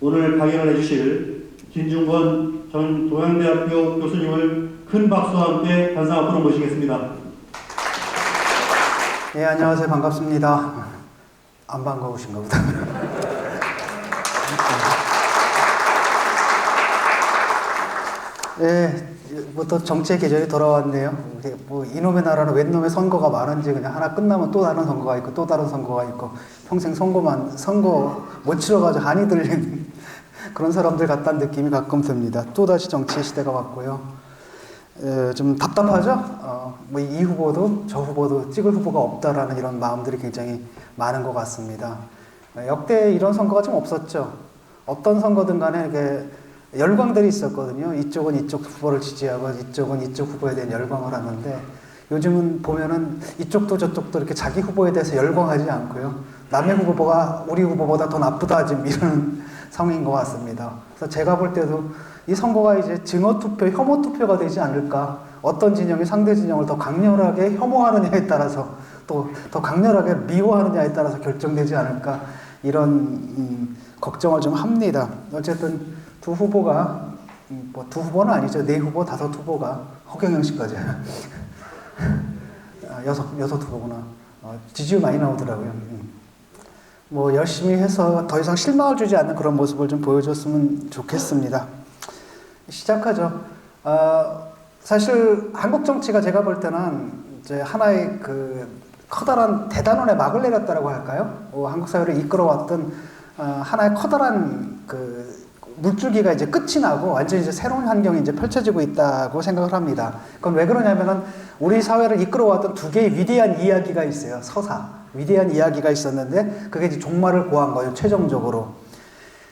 오늘 강연을 해주실 김중권 전 동양대학교 교수님을 큰 박수와 함께 단상 앞으로 모시겠습니다. 예, 안녕하세요. 반갑습니다. 안 반가우신가 보다. 예, 뭐 또 정치의 계절이 돌아왔네요. 뭐 이놈의 나라는 웬 놈의 선거가 많은지 그냥 하나 끝나면 또 다른 선거가 있고 또 다른 선거가 있고 평생 선거 못 치러가지고 한이 들리는 그런 사람들 같다는 느낌이 가끔 듭니다. 또다시 정치의 시대가 왔고요. 좀 답답하죠? 뭐 이 후보도 저 후보도 찍을 후보가 없다라는 이런 마음들이 굉장히 많은 것 같습니다. 역대 이런 선거가 좀 없었죠. 어떤 선거든 간에 이렇게 열광들이 있었거든요. 이쪽은 이쪽 후보를 지지하고 이쪽은 이쪽 후보에 대한 열광을 하는데 요즘은 보면은 이쪽도 저쪽도 이렇게 자기 후보에 대해서 열광하지 않고요. 남의 후보가 우리 후보보다 더 나쁘다 지금 이런 상황인 것 같습니다. 그래서 제가 볼 때도 이 선거가 이제 증오투표, 혐오투표가 되지 않을까. 어떤 진영이 상대 진영을 더 강렬하게 혐오하느냐에 따라서 또 더 강렬하게 미워하느냐에 따라서 결정되지 않을까. 이런 걱정을 좀 합니다. 어쨌든 두 후보가 뭐 두 후보는 아니죠. 네 후보, 다섯 후보가 허경영 씨까지 여섯 후보구나. 지지율 많이 나오더라고요. 뭐 열심히 해서 더 이상 실망을 주지 않는 그런 모습을 좀 보여줬으면 좋겠습니다. 시작하죠. 사실 한국 정치가 제가 볼 때는 이제 하나의 그 커다란 대단원의 막을 내렸다라고 할까요? 한국 사회를 이끌어왔던 하나의 커다란 그 물줄기가 이제 끝이 나고 완전히 이제 새로운 환경이 이제 펼쳐지고 있다고 생각을 합니다. 그건 왜 그러냐면은 우리 사회를 이끌어왔던 두 개의 위대한 이야기가 있어요. 서사. 위대한 이야기가 있었는데 그게 이제 종말을 고한 거예요. 최종적으로.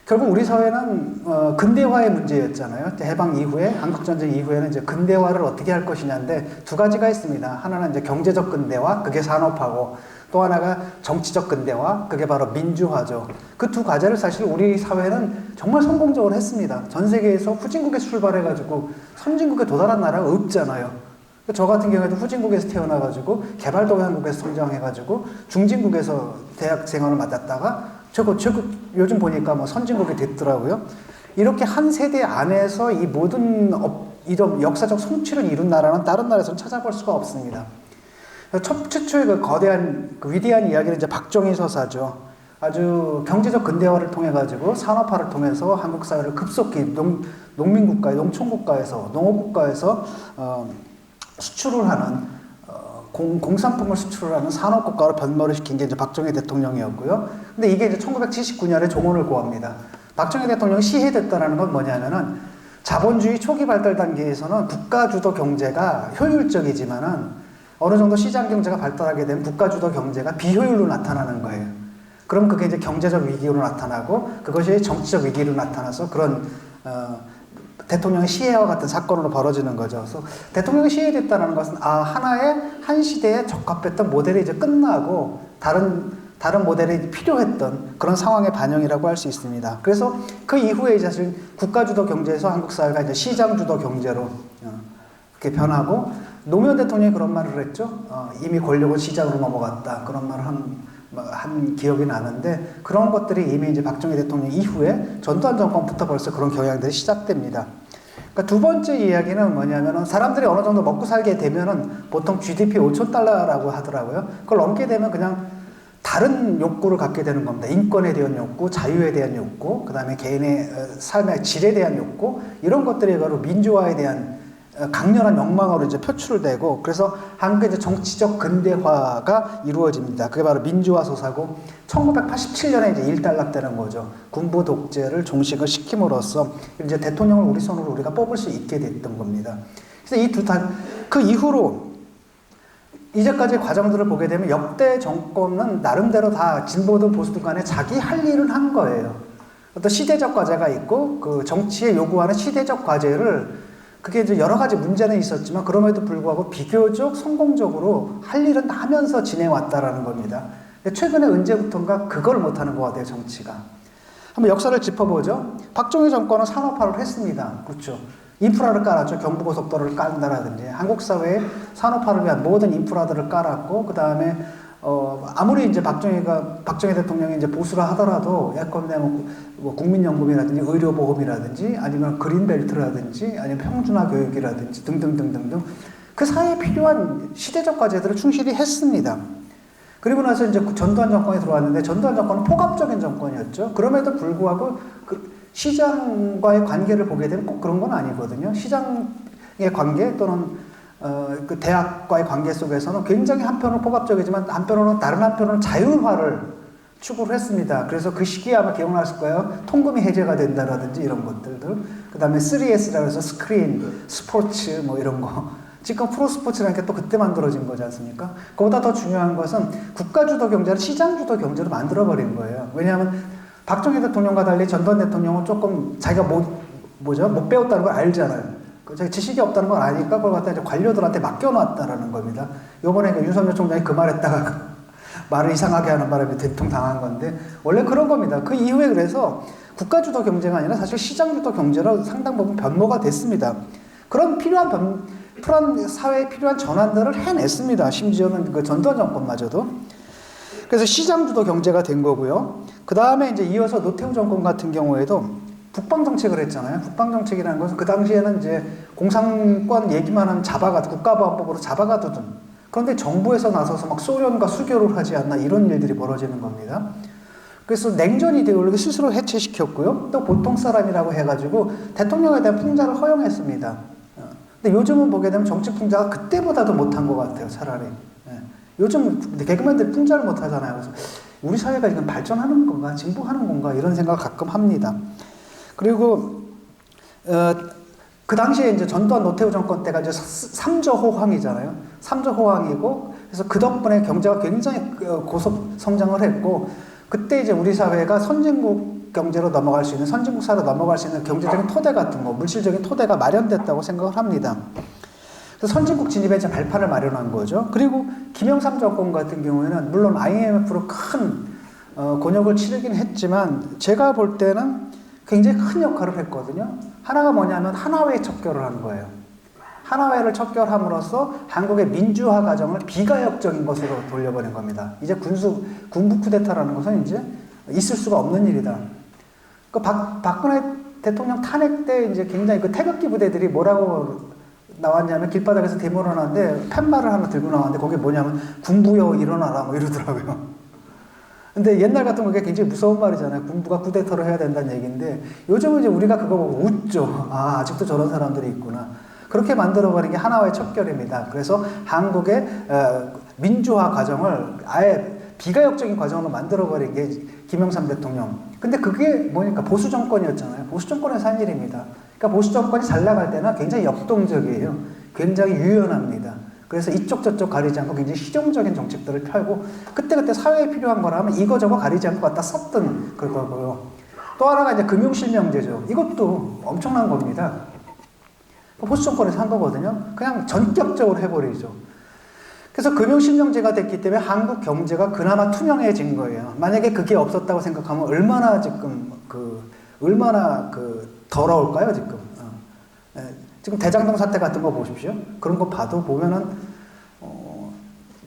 결국 우리 사회는 근대화의 문제였잖아요. 해방 이후에 한국전쟁 이후에는 이제 근대화를 어떻게 할 것이냐인데 두 가지가 있습니다. 하나는 이제 경제적 근대화, 그게 산업화고 또 하나가 정치적 근대화, 그게 바로 민주화죠. 그 두 과제를 사실 우리 사회는 정말 성공적으로 했습니다. 전 세계에서 후진국에서 출발해가지고 선진국에 도달한 나라가 없잖아요. 저 같은 경우에도 후진국에서 태어나가지고 개발도상국에서 성장해가지고 중진국에서 대학 생활을 맡았다가 요즘 보니까 뭐 선진국이 됐더라고요. 이렇게 한 세대 안에서 이 모든 이런 역사적 성취를 이룬 나라는 다른 나라에서는 찾아볼 수가 없습니다. 최초의 그 거대한, 그 위대한 이야기는 이제 박정희 서사죠. 아주 경제적 근대화를 통해가지고 산업화를 통해서 한국 사회를 급속히 농민국가에, 농촌국가에서, 농업국가에서, 수출을 하는, 공산품을 수출을 하는 산업국가로 변모를 시킨 게 이제 박정희 대통령이었고요. 근데 이게 이제 1979년에 종언을 고합니다. 박정희 대통령이 시해됐다는 건 뭐냐면은 자본주의 초기 발달 단계에서는 국가주도 경제가 효율적이지만은 어느 정도 시장 경제가 발달하게 되면 국가주도 경제가 비효율로 나타나는 거예요. 그럼 그게 이제 경제적 위기로 나타나고 그것이 정치적 위기로 나타나서 그런 대통령의 시해와 같은 사건으로 벌어지는 거죠. 그래서 대통령이 시해됐다는 것은 하나의 한 시대에 적합했던 모델이 이제 끝나고 다른 모델이 필요했던 그런 상황의 반영이라고 할 수 있습니다. 그래서 그 이후에 이제 사실 국가주도 경제에서 한국 사회가 이제 시장주도 경제로 이렇게 변하고 노무현 대통령이 그런 말을 했죠. 이미 권력은 시장으로 넘어갔다. 그런 말을 한 기억이 나는데 그런 것들이 이미 이제 박정희 대통령 이후에 전두환 정권부터 벌써 그런 경향들이 시작됩니다. 그러니까 두 번째 이야기는 뭐냐면은 사람들이 어느 정도 먹고 살게 되면은 보통 GDP 5천 달러라고 하더라고요. 그걸 넘게 되면 그냥 다른 욕구를 갖게 되는 겁니다. 인권에 대한 욕구, 자유에 대한 욕구, 그 다음에 개인의 삶의 질에 대한 욕구, 이런 것들이 바로 민주화에 대한 강렬한 욕망으로 이제 표출되고, 그래서 한국의 이제 정치적 근대화가 이루어집니다. 그게 바로 민주화 서사고, 1987년에 이제 일단락되는 거죠. 군부 독재를 종식을 시킴으로써 이제 대통령을 우리 손으로 우리가 뽑을 수 있게 됐던 겁니다. 그래서 그 이후로 이제까지의 과정들을 보게 되면 역대 정권은 나름대로 다 진보든 보수든 간에 자기 할 일은 한 거예요. 어떤 시대적 과제가 있고 그 정치에 요구하는 시대적 과제를 그게 이제 여러 가지 문제는 있었지만 그럼에도 불구하고 비교적 성공적으로 할 일은 하면서 지내왔다라는 겁니다. 최근에 언제부턴가 그걸 못하는 것 같아요, 정치가. 한번 역사를 짚어보죠. 박정희 정권은 산업화를 했습니다. 그렇죠. 인프라를 깔았죠. 경부고속도로를 깔는다라든지 한국 사회에 산업화를 위한 모든 인프라들을 깔았고 그 다음에 아무리 이제 박정희 대통령이 이제 보수라 하더라도 예컨대 뭐 국민연금이라든지 의료보험이라든지 아니면 그린벨트라든지 아니면 평준화 교육이라든지 등등등등등 그 사회에 필요한 시대적 과제들을 충실히 했습니다. 그리고 나서 이제 전두환 정권이 들어왔는데 전두환 정권은 포갑적인 정권이었죠. 그럼에도 불구하고 그 시장과의 관계를 보게 되면 꼭 그런 건 아니거든요. 시장의 관계 또는 그 대학과의 관계 속에서는 굉장히 한편으로 포갑적이지만 다른 한편으로는 자율화를 추구를 했습니다. 그래서 그 시기에 아마 기억나실 거예요. 통금이 해제가 된다라든지 이런 것들들. 그 다음에 3S라고 해서 스크린, 스포츠 뭐 이런 거. 지금 프로스포츠라는 게 또 그때 만들어진 거지 않습니까? 그보다 더 중요한 것은 국가주도 경제를 시장주도 경제로 만들어버린 거예요. 왜냐하면 박정희 대통령과 달리 전두환 대통령은 조금 자기가 못 배웠다는 걸 알잖아요. 자기 지식이 없다는 걸 아니까 그걸 갖다 이제 관료들한테 맡겨놨다라는 겁니다. 요번에 윤석열 총장이 그 말했다가 말을 이상하게 하는 바람에 대통령 당한 건데 원래 그런 겁니다. 그 이후에 그래서 국가주도 경제가 아니라 사실 시장주도 경제로 상당 부분 변모가 됐습니다. 그런 사회에 필요한 전환들을 해냈습니다. 심지어는 그 전두환 정권마저도. 그래서 시장주도 경제가 된 거고요. 그 다음에 이제 이어서 노태우 정권 같은 경우에도 국방정책을 했잖아요. 국방정책이라는 것은 그 당시에는 이제 공산권 얘기만 하면 국가보안법으로 잡아가두던. 그런데 정부에서 나서서 막 소련과 수교를 하지 않나 이런 일들이 벌어지는 겁니다. 그래서 냉전 이데올로기 스스로 해체시켰고요. 또 보통 사람이라고 해가지고 대통령에 대한 풍자를 허용했습니다. 근데 요즘은 보게 되면 정치 풍자가 그때보다도 못한 것 같아요, 차라리. 요즘 개그맨들이 풍자를 못하잖아요. 그래서 우리 사회가 지금 발전하는 건가, 진보하는 건가, 이런 생각을 가끔 합니다. 그리고, 그 당시에 이제 전두환 노태우 정권 때가 이제 삼저호황이잖아요. 삼저호황이고, 그래서 그 덕분에 경제가 굉장히 고속 성장을 했고, 그때 이제 우리 사회가 선진국 경제로 넘어갈 수 있는, 선진국 사회로 넘어갈 수 있는 경제적인 토대 같은 거, 물질적인 토대가 마련됐다고 생각을 합니다. 그래서 선진국 진입에 이제 발판을 마련한 거죠. 그리고 김영삼 정권 같은 경우에는 물론 IMF로 큰 곤욕을 치르긴 했지만 제가 볼 때는 굉장히 큰 역할을 했거든요. 하나가 뭐냐면 하나회 척결을 한 거예요. 하나회를 척결함으로써 한국의 민주화 과정을 비가역적인 것으로 돌려버린 겁니다. 이제 군부 쿠데타라는 것은 이제 있을 수가 없는 일이다. 그 박근혜 대통령 탄핵 때 이제 굉장히 그 태극기 부대들이 뭐라고 나왔냐면 길바닥에서 데모를 하는데 팻말을 하나 들고 나왔는데 거기에 뭐냐면 군부여 일어나라 뭐 이러더라고요. 근데 옛날 같은 거 그게 굉장히 무서운 말이잖아요. 군부가 쿠데타를 해야 된다는 얘기인데 요즘은 이제 우리가 그거 보고 웃죠. 아, 아직도 저런 사람들이 있구나. 그렇게 만들어버린 게 하나의 척결입니다. 그래서 한국의 민주화 과정을 아예 비가역적인 과정으로 만들어버린 게 김영삼 대통령. 근데 그게 뭐니까 보수 정권이었잖아요. 보수 정권에서 한 일입니다. 그러니까 보수 정권이 잘 나갈 때는 굉장히 역동적이에요. 굉장히 유연합니다. 그래서 이쪽 저쪽 가리지 않고 굉장히 실용적인 정책들을 펴고 그때그때 사회에 필요한 거라면 이거저거 가리지 않고 갖다 썼던 그럴 거고요. 또 하나가 이제 금융실명제죠. 이것도 엄청난 겁니다. 보수 정권에서 한 거거든요. 그냥 전격적으로 해버리죠. 그래서 금융실명제가 됐기 때문에 한국 경제가 그나마 투명해진 거예요. 만약에 그게 없었다고 생각하면 얼마나 더러울까요, 지금. 지금 대장동 사태 같은 거 보십시오. 그런 거 보면은,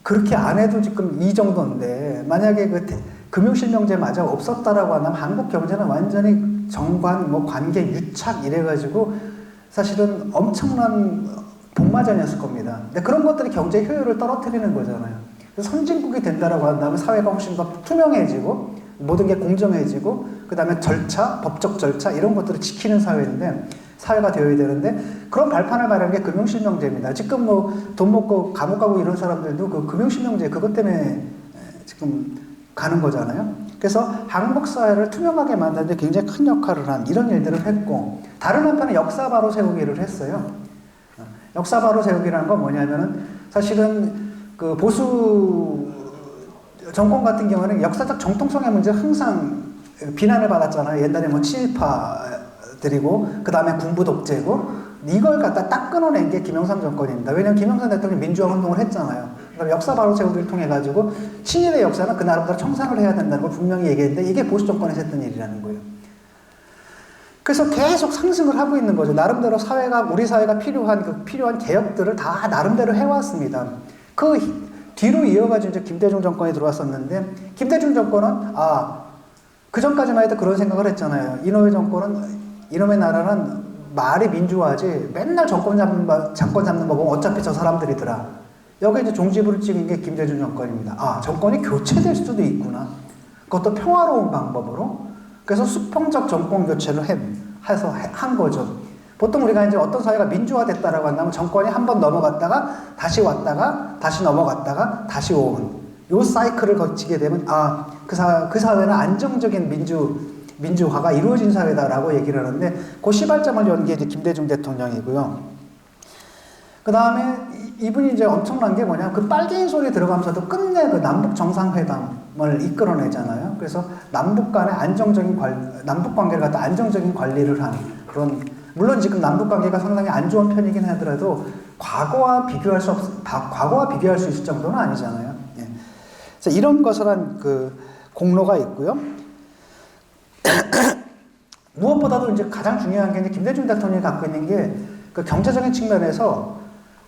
그렇게 안 해도 지금 이 정도인데, 만약에 금융실명제마저 없었다라고 하면 한국 경제는 완전히 정관, 관계 유착 이래가지고 사실은 엄청난 복마전이었을 겁니다. 근데 그런 것들이 경제 효율을 떨어뜨리는 거잖아요. 그래서 선진국이 된다라고 한다면 사회가 훨씬 더 투명해지고 모든 게 공정해지고 그 다음에 법적 절차 이런 것들을 지키는 사회가 되어야 되는데 그런 발판을 마련한 게 금융실명제입니다. 지금 돈 먹고 감옥 가고 이런 사람들도 그 금융실명제 그것 때문에 지금 가는 거잖아요. 그래서 한국 사회를 투명하게 만드는 데 굉장히 큰 역할을 한 이런 일들을 했고 다른 한편에 역사 바로 세우기를 했어요. 역사 바로 세우기라는 건 뭐냐면은 사실은 그 보수 정권 같은 경우는 역사적 정통성의 문제 항상 비난을 받았잖아요. 옛날에 친일파들이고 그 다음에 군부 독재고 이걸 갖다 딱 끊어낸 게 김영삼 정권입니다. 왜냐하면 김영삼 대통령이 민주화 운동을 했잖아요. 그럼 역사 바로 세우기를 통해 가지고 친일의 역사는 그 나름대로 청산을 해야 된다는 걸 분명히 얘기했는데 이게 보수 정권에서 했던 일이라는 거예요. 그래서 계속 상승을 하고 있는 거죠. 나름대로 우리 사회가 필요한 개혁들을 다 나름대로 해왔습니다. 그 뒤로 이어가지고 이제 김대중 정권이 들어왔었는데, 김대중 정권은, 그 전까지만 해도 그런 생각을 했잖아요. 이놈의 정권은, 이놈의 나라는 말이 민주화지, 맨날 정권 잡는 거 보면 어차피 저 사람들이더라. 여기 이제 종지부를 찍은 게 김대중 정권입니다. 정권이 교체될 수도 있구나. 그것도 평화로운 방법으로. 그래서 수평적 정권 교체를 해서 한 거죠. 보통 우리가 이제 어떤 사회가 민주화됐다라고 한다면 정권이 한 번 넘어갔다가 다시 왔다가 다시 넘어갔다가 다시 오는 요 사이클을 거치게 되면 그 사회는 안정적인 민주화가 이루어진 사회다라고 얘기를 하는데, 그 시발점을 연 게 이제 김대중 대통령이고요. 그 다음에 이분이 이제 엄청난 게 뭐냐, 그 빨갱이 소리 들어가면서도 끝내 그 남북 정상회담을 이끌어내잖아요. 그래서 남북 간의 남북 관계를 갖다 안정적인 관리를 하는 그런, 물론 지금 남북 관계가 상당히 안 좋은 편이긴 하더라도 과거와 비교할 수 있을 정도는 아니잖아요. 예. 그래서 이런 것을 한 그 공로가 있고요. 무엇보다도 이제 가장 중요한 게 이제 김대중 대통령이 갖고 있는 게 그 경제적인 측면에서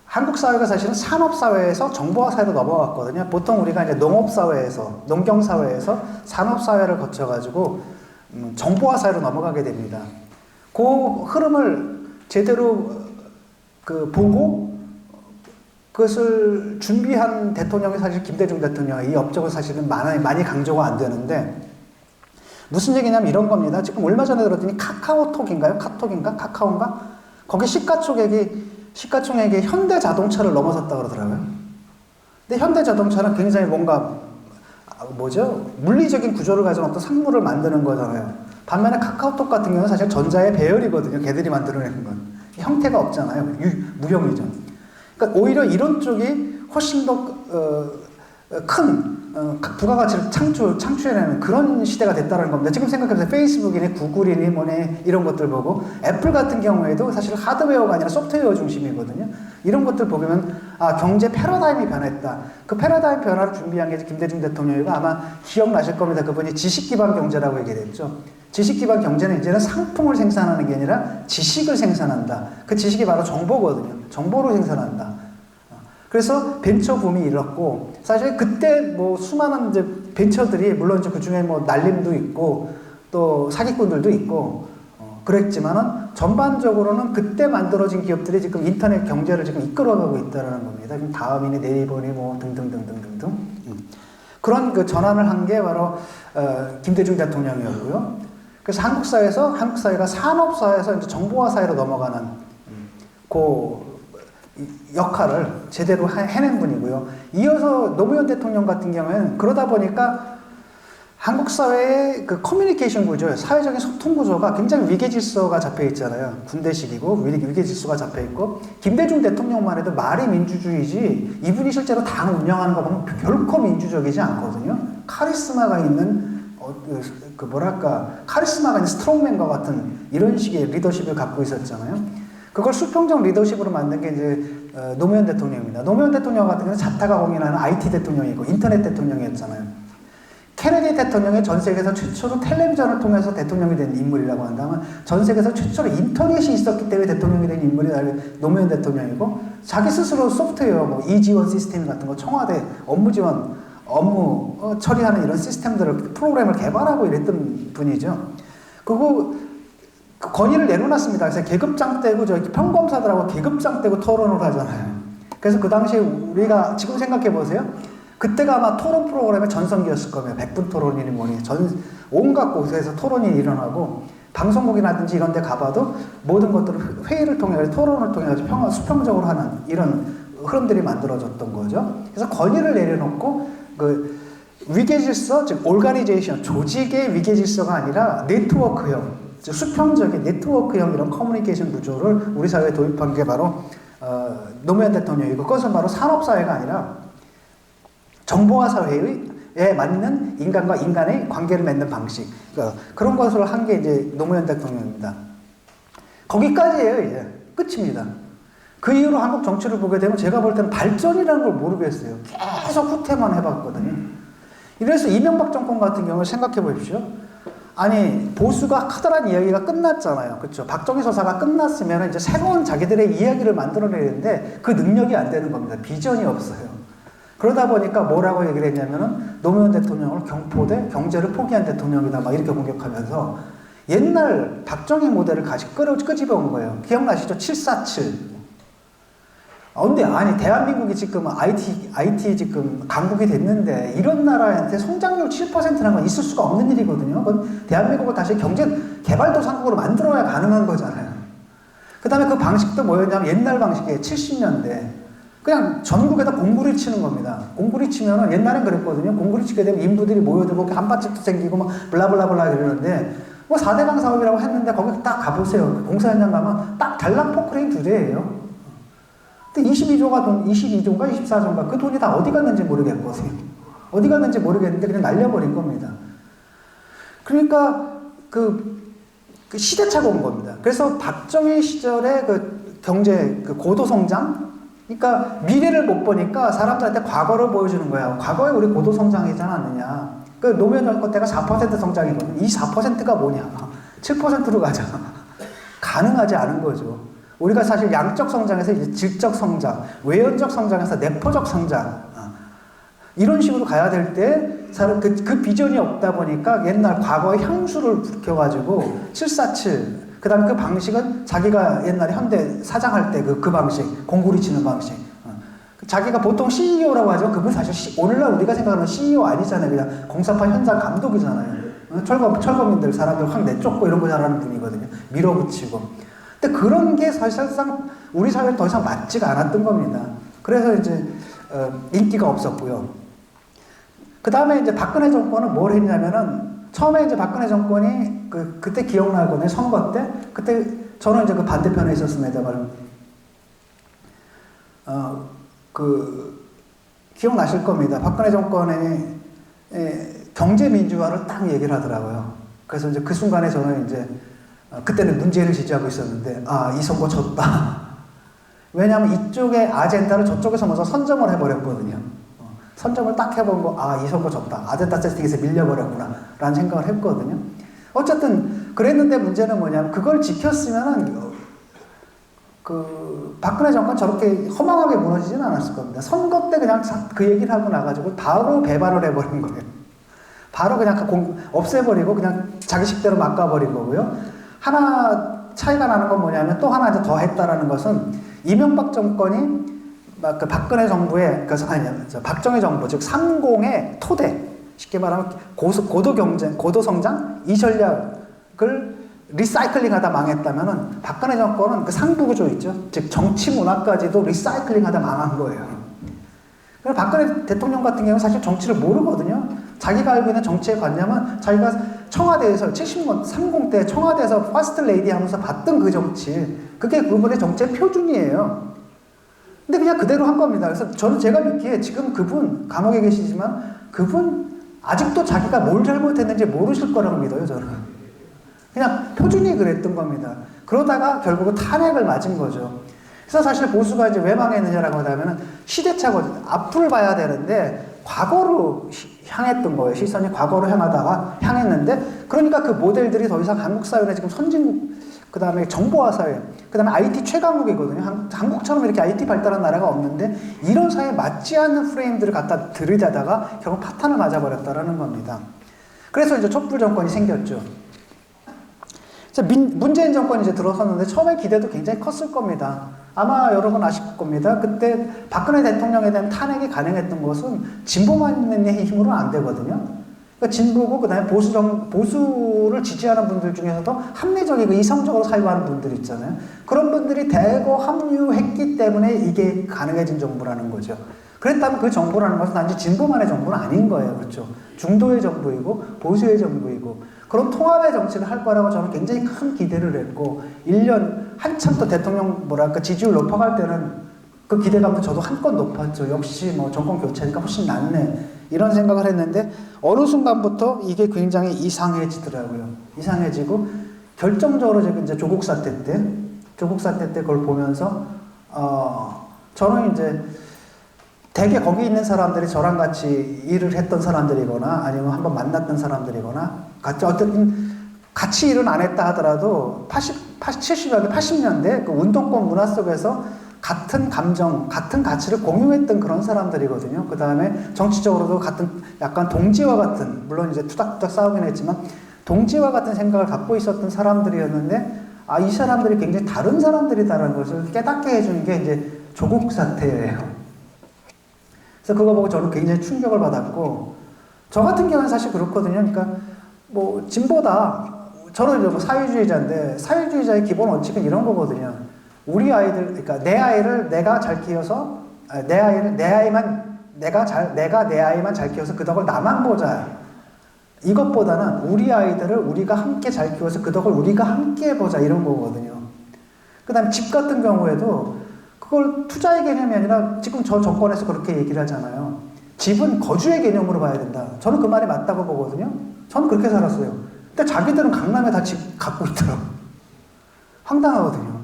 한국 사회가 사실은 산업 사회에서 정보화 사회로 넘어갔거든요. 보통 우리가 이제 농업 사회에서, 농경 사회에서 산업 사회를 거쳐가지고 정보화 사회로 넘어가게 됩니다. 그 흐름을 제대로 보고 그것을 준비한 대통령이 사실 김대중 대통령이, 이 업적은 사실은 많이 강조가 안 되는데, 무슨 얘기냐면 이런 겁니다. 지금 얼마 전에 들었더니 카카오톡인가요? 카카오인가? 거기 시가총액이 현대자동차를 넘어섰다 그러더라고요. 근데 현대자동차는 굉장히 뭔가 물리적인 구조를 가진 어떤 상물을 만드는 거잖아요. 반면에 카카오톡 같은 경우는 사실 전자의 배열이거든요. 걔들이 만들어내는 건. 형태가 없잖아요. 무형이죠. 그러니까 오히려 이런 쪽이 훨씬 더 큰 부가가치를 창출해내는 그런 시대가 됐다는 겁니다. 지금 생각해보세요. 페이스북이니 구글이니 뭐니 이런 것들 보고, 애플 같은 경우에도 사실 하드웨어가 아니라 소프트웨어 중심이거든요. 이런 것들 보면 경제 패러다임이 변했다. 그 패러다임 변화를 준비한 게 김대중 대통령이고, 아마 기억나실 겁니다. 그분이 지식기반 경제라고 얘기했죠. 지식기반 경제는 이제는 상품을 생산하는 게 아니라 지식을 생산한다. 그 지식이 바로 정보거든요. 정보로 생산한다. 그래서 벤처 붐이 일었고, 사실 그때 수많은 이제 벤처들이, 물론 이제 그 중에 날림도 있고 또 사기꾼들도 있고 그랬지만은 전반적으로는 그때 만들어진 기업들이 지금 인터넷 경제를 지금 이끌어가고 있다는 겁니다. 지금 다음이니 네이버니 등등등등등등 그런 그 전환을 한 게 바로 김대중 대통령이었고요. 그래서 한국 사회가 산업 사회에서 이제 정보화 사회로 넘어가는 그 역할을 제대로 해낸 분이고요. 이어서 노무현 대통령 같은 경우에는 그러다 보니까 한국 사회의 그 커뮤니케이션 구조, 사회적인 소통 구조가 굉장히 위계 질서가 잡혀 있잖아요. 군대식이고 위계 질서가 잡혀 있고, 김대중 대통령만 해도 말이 민주주의지, 이분이 실제로 당 운영하는 거 보면 결코 민주적이지 않거든요. 카리스마가 있는 카리스마가 있는 스트롱맨과 같은 이런 식의 리더십을 갖고 있었잖아요. 그걸 수평적 리더십으로 만든 게 이제 노무현 대통령입니다. 노무현 대통령 같은 경우는 자타가 공인하는 IT 대통령이고 인터넷 대통령이었잖아요. 케네디 대통령이 전 세계에서 최초로 텔레비전을 통해서 대통령이 된 인물이라고 한다면, 전 세계에서 최초로 인터넷이 있었기 때문에 대통령이 된 인물이 노무현 대통령이고, 자기 스스로 소프트웨어, 이지원 시스템 같은 거, 청와대 업무 지원, 업무 처리하는 이런 시스템들을, 프로그램을 개발하고 이랬던 분이죠. 그리고 그 건의를 내려놨습니다. 그래서 계급장 떼고 평검사들하고 계급장 떼고 토론을 하잖아요. 그래서 그 당시에 우리가 지금 생각해 보세요. 그때가 아마 토론 프로그램의 전성기였을 겁니다. 100분 토론이니 뭐니 온갖 곳에서 토론이 일어나고, 방송국이라든지 이런 데 가봐도 모든 것들을 회의를 통해, 토론을 통해 수평적으로 하는 이런 흐름들이 만들어졌던 거죠. 그래서 건의를 내려놓고 그 위계 질서, 즉 오르가니제이션, 조직의 위계 질서가 아니라 네트워크형, 수평적인 네트워크형 이런 커뮤니케이션 구조를 우리 사회에 도입한 게 바로 노무현 대통령이고, 그것은 바로 산업사회가 아니라 정보화 사회에 맞는 인간과 인간의 관계를 맺는 방식, 그런 것을 한 게 이제 노무현 대통령입니다. 거기까지예요. 이제 끝입니다. 그 이후로 한국 정치를 보게 되면 제가 볼 때는 발전이라는 걸 모르겠어요. 계속 후퇴만 해봤거든요. 이래서 이명박 정권 같은 경우를 생각해 보십시오. 아니, 보수가 커다란 이야기가 끝났잖아요. 그렇죠? 박정희 서사가 끝났으면 이제 새로운 자기들의 이야기를 만들어내는데 그 능력이 안 되는 겁니다. 비전이 없어요. 그러다 보니까 뭐라고 얘기를 했냐면은 노무현 대통령을 경포대 경제를 포기한 대통령이다 막 이렇게 공격하면서 옛날 박정희 모델을 다시 끄집어 온 거예요. 기억나시죠? 747. 근데 아니 대한민국이 지금 IT 지금 강국이 됐는데 이런 나라한테 성장률 7%라는 건 있을 수가 없는 일이거든요. 그건 대한민국을 다시 경제 개발도상국으로 만들어야 가능한 거잖아요. 그 다음에 그 방식도 뭐였냐면 옛날 방식이에요. 70년대. 그냥 전국에다 공구리 치는 겁니다. 공구리 치면은 옛날엔 그랬거든요. 공구리 치게 되면 인부들이 모여들고 한밭집도 생기고 막 블라블라블라 이러는데 뭐 4대강 사업이라고 했는데 거기 딱 가보세요. 공사 현장 가면 딱 달랑 포크레인 2대예요. 근데 22조인가 24조인가 그 돈이 다 어디 갔는지 모르겠거든요. 어디 갔는지 모르겠는데 그냥 날려버린 겁니다. 그러니까 그 시대차가 온 겁니다. 그래서 박정희 시절에 그 경제 그 고도성장, 그러니까 미래를 못 보니까 사람들한테 과거를 보여주는 거야. 과거에 우리 고도성장이지 않았느냐. 그 노무현 정권 때가 4% 성장이거든요. 이 4%가 뭐냐. 7%로 가자. 가능하지 않은 거죠. 우리가 사실 양적 성장에서 이제 질적 성장, 외연적 성장에서 내포적 성장, 이런 식으로 가야 될 때, 그 비전이 없다 보니까 옛날 과거의 향수를 불켜가지고 747, 그 다음에 그 방식은 자기가 옛날에 현대 사장할 때 그 방식, 공구리 치는 방식. 자기가 보통 CEO라고 하죠. 그분 사실 오늘날 우리가 생각하는 CEO 아니잖아요. 그냥 공사판 현장 감독이잖아요. 철거민들, 사람들 확 내쫓고 이런 거 잘하는 분이거든요. 밀어붙이고. 근데 그런 게 사실상 우리 사회는 더 이상 맞지가 않았던 겁니다. 그래서 이제 인기가 없었고요. 그 다음에 이제 박근혜 정권은 뭘 했냐면은 처음에 이제 박근혜 정권이 그때 기억나거든요. 선거 때 그때 저는 이제 그 반대편에 있었습니다만 기억나실 겁니다. 박근혜 정권의 경제 민주화를 딱 얘기를 하더라고요. 그래서 이제 그 순간에 저는 이제 그때는 문재인을 지지하고 있었는데 이 선거 졌다. 왜냐하면 이쪽의 아젠다를 저쪽에서 먼저 선점을 해버렸거든요. 선점을 딱 해본 이 선거 졌다. 아젠다 세팅에서 밀려버렸구나 라는 생각을 했거든요. 어쨌든 그랬는데 문제는 뭐냐면 그걸 지켰으면은 박근혜 정권 저렇게 허망하게 무너지진 않았을 겁니다. 선거 때 그냥 그 얘기를 하고 나가지고 바로 배반을 해버린 거예요. 바로 그냥 없애버리고 그냥 자기 식대로 막아버린 거고요. 하나 차이가 나는 건 뭐냐면 또 하나 이제 더 했다라는 것은 이명박 정권이 그 박근혜 정부의 박정희 정부 즉 30의 토대 쉽게 말하면 고도 경쟁, 고도 성장 이 전략을 리사이클링하다 망했다면은 박근혜 정권은 그 상부 구조 있죠. 즉 정치 문화까지도 리사이클링하다 망한 거예요. 그래서 박근혜 대통령 같은 경우는 사실 정치를 모르거든요. 자기가 알고 있는 정치의 관념은 자기가 청와대에서 70년 30대 청와대에서 퍼스트 레이디 하면서 봤던 그 정치, 그게 그분의 정치의 표준이에요. 근데 그냥 그대로 한 겁니다. 그래서 제가 믿기에 지금 그분 감옥에 계시지만 그분 아직도 자기가 뭘 잘못했는지 모르실 거라고 믿어요. 저는 그냥 표준이 그랬던 겁니다. 그러다가 결국은 탄핵을 맞은 거죠. 그래서 사실 보수가 이제 왜 망했느냐라고 하면은 시대착오죠. 앞을 봐야 되는데 과거로 향했던 거예요. 시선이 과거로 향했는데 그러니까 그 모델들이 더 이상 한국 사회는 지금 선진국, 그 다음에 정보화 사회, 그 다음에 IT 최강국이거든요. 한국처럼 이렇게 IT 발달한 나라가 없는데 이런 사회에 맞지 않는 프레임들을 갖다 들이대다가 결국 파탄을 맞아버렸다라는 겁니다. 그래서 이제 촛불 정권이 생겼죠. 문재인 정권이 이제 들어섰는데 처음에 기대도 굉장히 컸을 겁니다. 아마 여러분 아실 겁니다. 그때 박근혜 대통령에 대한 탄핵이 가능했던 것은 진보만 있는 힘으로는 안 되거든요. 그러니까 진보고 그다음에 보수를 지지하는 분들 중에서도 합리적이고 이성적으로 사유하는 분들 있잖아요. 그런 분들이 대거 합류했기 때문에 이게 가능해진 정부라는 거죠. 그랬다면 그 정부라는 것은 단지 진보만의 정부는 아닌 거예요. 그렇죠? 중도의 정부이고 보수의 정부이고 그런 통합의 정치를 할 거라고 저는 굉장히 큰 기대를 했고 1년 한참 또 대통령 지지율 높아갈 때는 그 기대감도 저도 한껏 높았죠. 역시 뭐 정권 교체니까 훨씬 낫네 이런 생각을 했는데 어느 순간부터 이게 굉장히 이상해지더라고요. 이상해지고 결정적으로 이제 조국 사태 때 그걸 보면서 저는 이제 대개 거기 있는 사람들이 저랑 같이 일을 했던 사람들이거나 아니면 한번 만났던 사람들이거나 어쨌든 같이 일은 안 했다 하더라도 80년대 그 운동권 문화 속에서 같은 감정, 같은 가치를 공유했던 그런 사람들이거든요. 그 다음에 정치적으로도 같은 약간 동지와 같은, 물론 이제 투닥투닥 싸우긴 했지만 동지와 같은 생각을 갖고 있었던 사람들이었는데, 아, 이 사람들이 굉장히 다른 사람들이다라는 것을 깨닫게 해주는 게 이제 조국 사태예요. 그래서 그거 보고 저는 굉장히 충격을 받았고, 저 같은 경우는 사실 그렇거든요. 그러니까 뭐 진보다, 저는 이제 뭐 사회주의자인데 사회주의자의 기본 원칙은 이런 거거든요. 우리 아이들, 그러니까 내 아이를 내가 잘 키워서, 내가 내 아이만 잘 키워서 그 덕을 나만 보자. 이것보다는 우리 아이들을 우리가 함께 잘 키워서 그 덕을 우리가 함께 보자, 이런 거거든요. 그 다음에 집 같은 경우에도 그걸 투자의 개념이 아니라 지금 저 정권에서 그렇게 얘기를 하잖아요. 집은 거주의 개념으로 봐야 된다. 저는 그 말이 맞다고 보거든요. 저는 그렇게 살았어요. 근데 자기들은 강남에 다 집 갖고 있더라고요. 황당하거든요.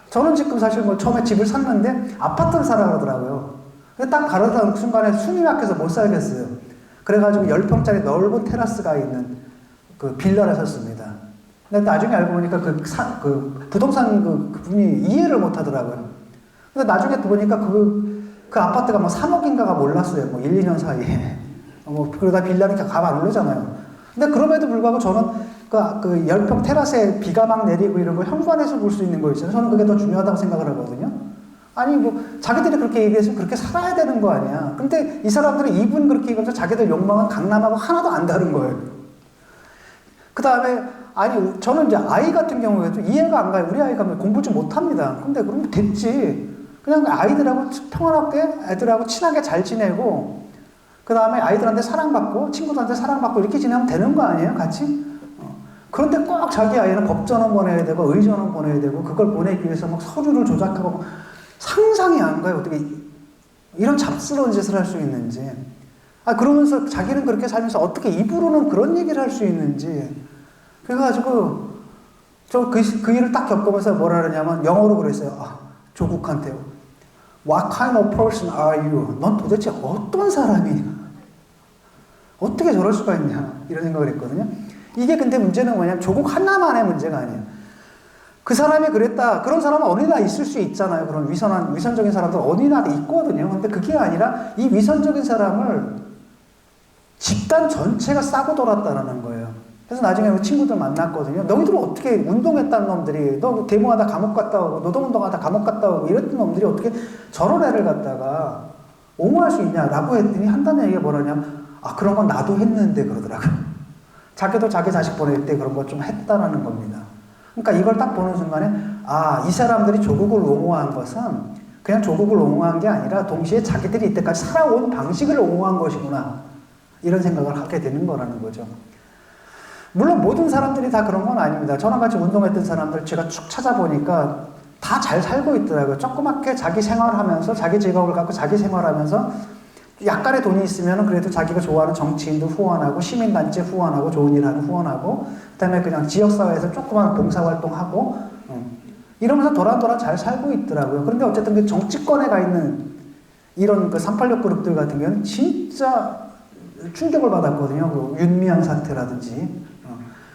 저는 지금 사실 뭐 처음에 집을 샀는데 아파트를 사라 그러더라고요. 근데 딱 가려다 순간에 숨이 막혀서 못 살겠어요. 그래가지고 10평짜리 넓은 테라스가 있는 그 빌라를 샀습니다. 근데 나중에 알고 보니까 그 부동산 그분이 이해를 못 하더라고요. 근데 나중에 또 보니까 그 아파트가 뭐 3억인가가 몰랐어요. 뭐 1, 2년 사이에. 그러다 빌라는 값 안 오르잖아요. 근데 그럼에도 불구하고 저는 그 10평 테라스에 비가 막 내리고 이런 거 현관에서 볼 수 있는 거 있잖아요. 저는 그게 더 중요하다고 생각을 하거든요. 아니, 뭐, 자기들이 그렇게 얘기했으면 그렇게 살아야 되는 거 아니야. 근데 이 사람들은 이분 그렇게 얘기하면서 자기들 욕망은 강남하고 하나도 안 다른 거예요. 그 다음에, 아니, 저는 이제 아이 같은 경우에도 이해가 안 가요. 우리 아이가 공부 좀 못합니다. 근데 그러면 됐지. 그냥 아이들하고 평안하게, 애들하고 친하게 잘 지내고, 그 다음에 아이들한테 사랑받고, 친구들한테 사랑받고 이렇게 지내면 되는 거 아니에요? 같이? 그런데 꼭 자기 아이는 법전원 보내야 되고, 의전원 보내야 되고, 그걸 보내기 위해서 막 서류를 조작하고, 상상이 안 가요. 어떻게 이런 잡스러운 짓을 할 수 있는지. 그러면서 자기는 그렇게 살면서 어떻게 입으로는 그런 얘기를 할 수 있는지. 그래가지고, 저 그 일을 딱 겪으면서 뭐라 그러냐면, 영어로 그랬어요. 조국한테요. What kind of person are you? 넌 도대체 어떤 사람이냐? 어떻게 저럴 수가 있냐? 이런 생각을 했거든요. 이게 근데 문제는 뭐냐면, 조국 하나만의 문제가 아니에요. 그 사람이 그랬다. 그런 사람은 어디나 있을 수 있잖아요. 그런 위선적인 사람들 어디나 있거든요. 근데 그게 아니라 이 위선적인 사람을 집단 전체가 싸고 돌았다라는 거예요. 그래서 나중에 친구들 만났거든요. 너희들은 어떻게 운동했다는 놈들이, 너 데모하다 감옥 갔다 오고, 노동운동하다 감옥 갔다 오고, 이랬던 놈들이 어떻게 저런 애를 갖다가 옹호할 수 있냐라고 했더니 한다는 얘기가 뭐라냐면, 그런 건 나도 했는데 그러더라고요. 자기도 자기 자식 보낼 때 그런 거 좀 했다라는 겁니다. 그러니까 이걸 딱 보는 순간에 이 사람들이 조국을 옹호한 것은 그냥 조국을 옹호한 게 아니라 동시에 자기들이 이때까지 살아온 방식을 옹호한 것이구나, 이런 생각을 하게 되는 거라는 거죠. 물론 모든 사람들이 다 그런 건 아닙니다. 저랑 같이 운동했던 사람들 제가 쭉 찾아보니까 다 잘 살고 있더라고요. 조그맣게 자기 생활하면서 자기 직업을 갖고 자기 생활하면서 약간의 돈이 있으면 그래도 자기가 좋아하는 정치인도 후원하고, 시민단체 후원하고, 좋은 일 하는 후원하고, 그 다음에 그냥 지역사회에서 조그만 봉사활동하고, 이러면서 도란도란 잘 살고 있더라고요. 그런데 어쨌든 그 정치권에 가 있는 이런 그 386 그룹들 같은 경우는 진짜 충격을 받았거든요. 그 윤미향 사태라든지,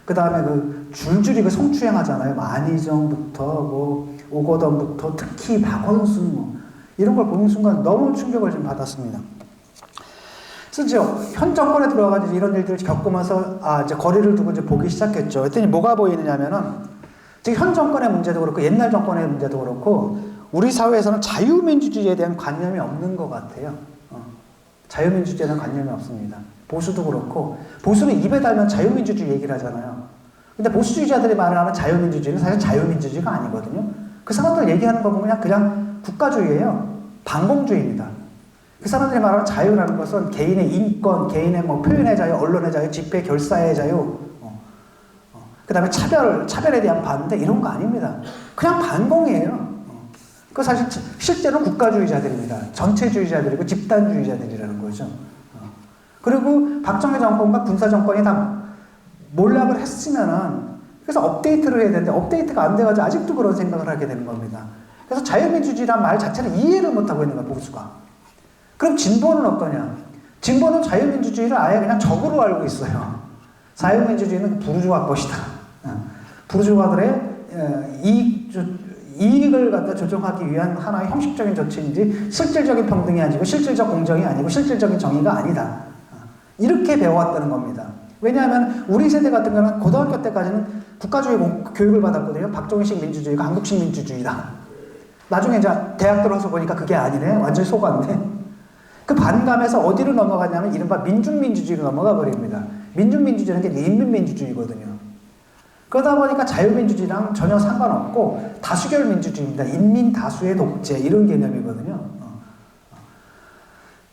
그 다음에 그 줄줄이 그 성추행 하잖아요. 안희정부터 뭐 오거돈부터 특히 박원순 이런 걸 보는 순간 너무 충격을 좀 받았습니다. 그래서 이제 현 정권에 들어가서 이런 일들을 겪으면서 이제 거리를 두고 이제 보기 시작했죠. 그랬더니 뭐가 보이느냐면은 지금 현 정권의 문제도 그렇고 옛날 정권의 문제도 그렇고 우리 사회에서는 자유민주주의에 대한 관념이 없는 것 같아요. 자유민주주의에 대한 관념이 없습니다. 보수도 그렇고, 보수는 입에 달면 자유민주주의 얘기를 하잖아요. 근데 보수주의자들이 말하는 자유민주주의는 사실 자유민주주의가 아니거든요. 그 사람들 얘기하는 거 보면 그냥 국가주의예요. 반공주의입니다. 그 사람들이 말하는 자유라는 것은 개인의 인권, 개인의 뭐 표현의 자유, 언론의 자유, 집회 결사의 자유, 그 다음에 차별에 대한 반대, 이런 거 아닙니다. 그냥 반공이에요. 그 사실 실제로 국가주의자들입니다. 전체주의자들이고 집단주의자들이라는 거죠. 그리고 박정희 정권과 군사 정권이 다 몰락을 했으면은, 그래서 업데이트를 해야 되는데 업데이트가 안 돼가지고 아직도 그런 생각을 하게 되는 겁니다. 그래서 자유민주주의란 말 자체를 이해를 못하고 있는 거야, 보수가. 그럼 진보는 어떠냐? 진보는 자유민주주의를 아예 그냥 적으로 알고 있어요. 자유민주주의는 부르주아 것이다. 부르주아들의 이익을 갖다 조정하기 위한 하나의 형식적인 조치인지 실질적인 평등이 아니고 실질적 공정이 아니고 실질적인 정의가 아니다. 이렇게 배워왔다는 겁니다. 왜냐하면 우리 세대 같은 경우는 고등학교 때까지는 국가주의 교육을 받았거든요. 박정희식 민주주의가 한국식 민주주의다. 나중에 이제 대학 들어서 보니까 그게 아니네. 완전히 속았네. 그 반감에서 어디로 넘어갔냐면 이른바 민중민주주의로 넘어가 버립니다. 민중민주주의는 게 인민민주주의거든요. 그러다 보니까 자유민주주의랑 전혀 상관없고 다수결 민주주의입니다. 인민 다수의 독재 이런 개념이거든요.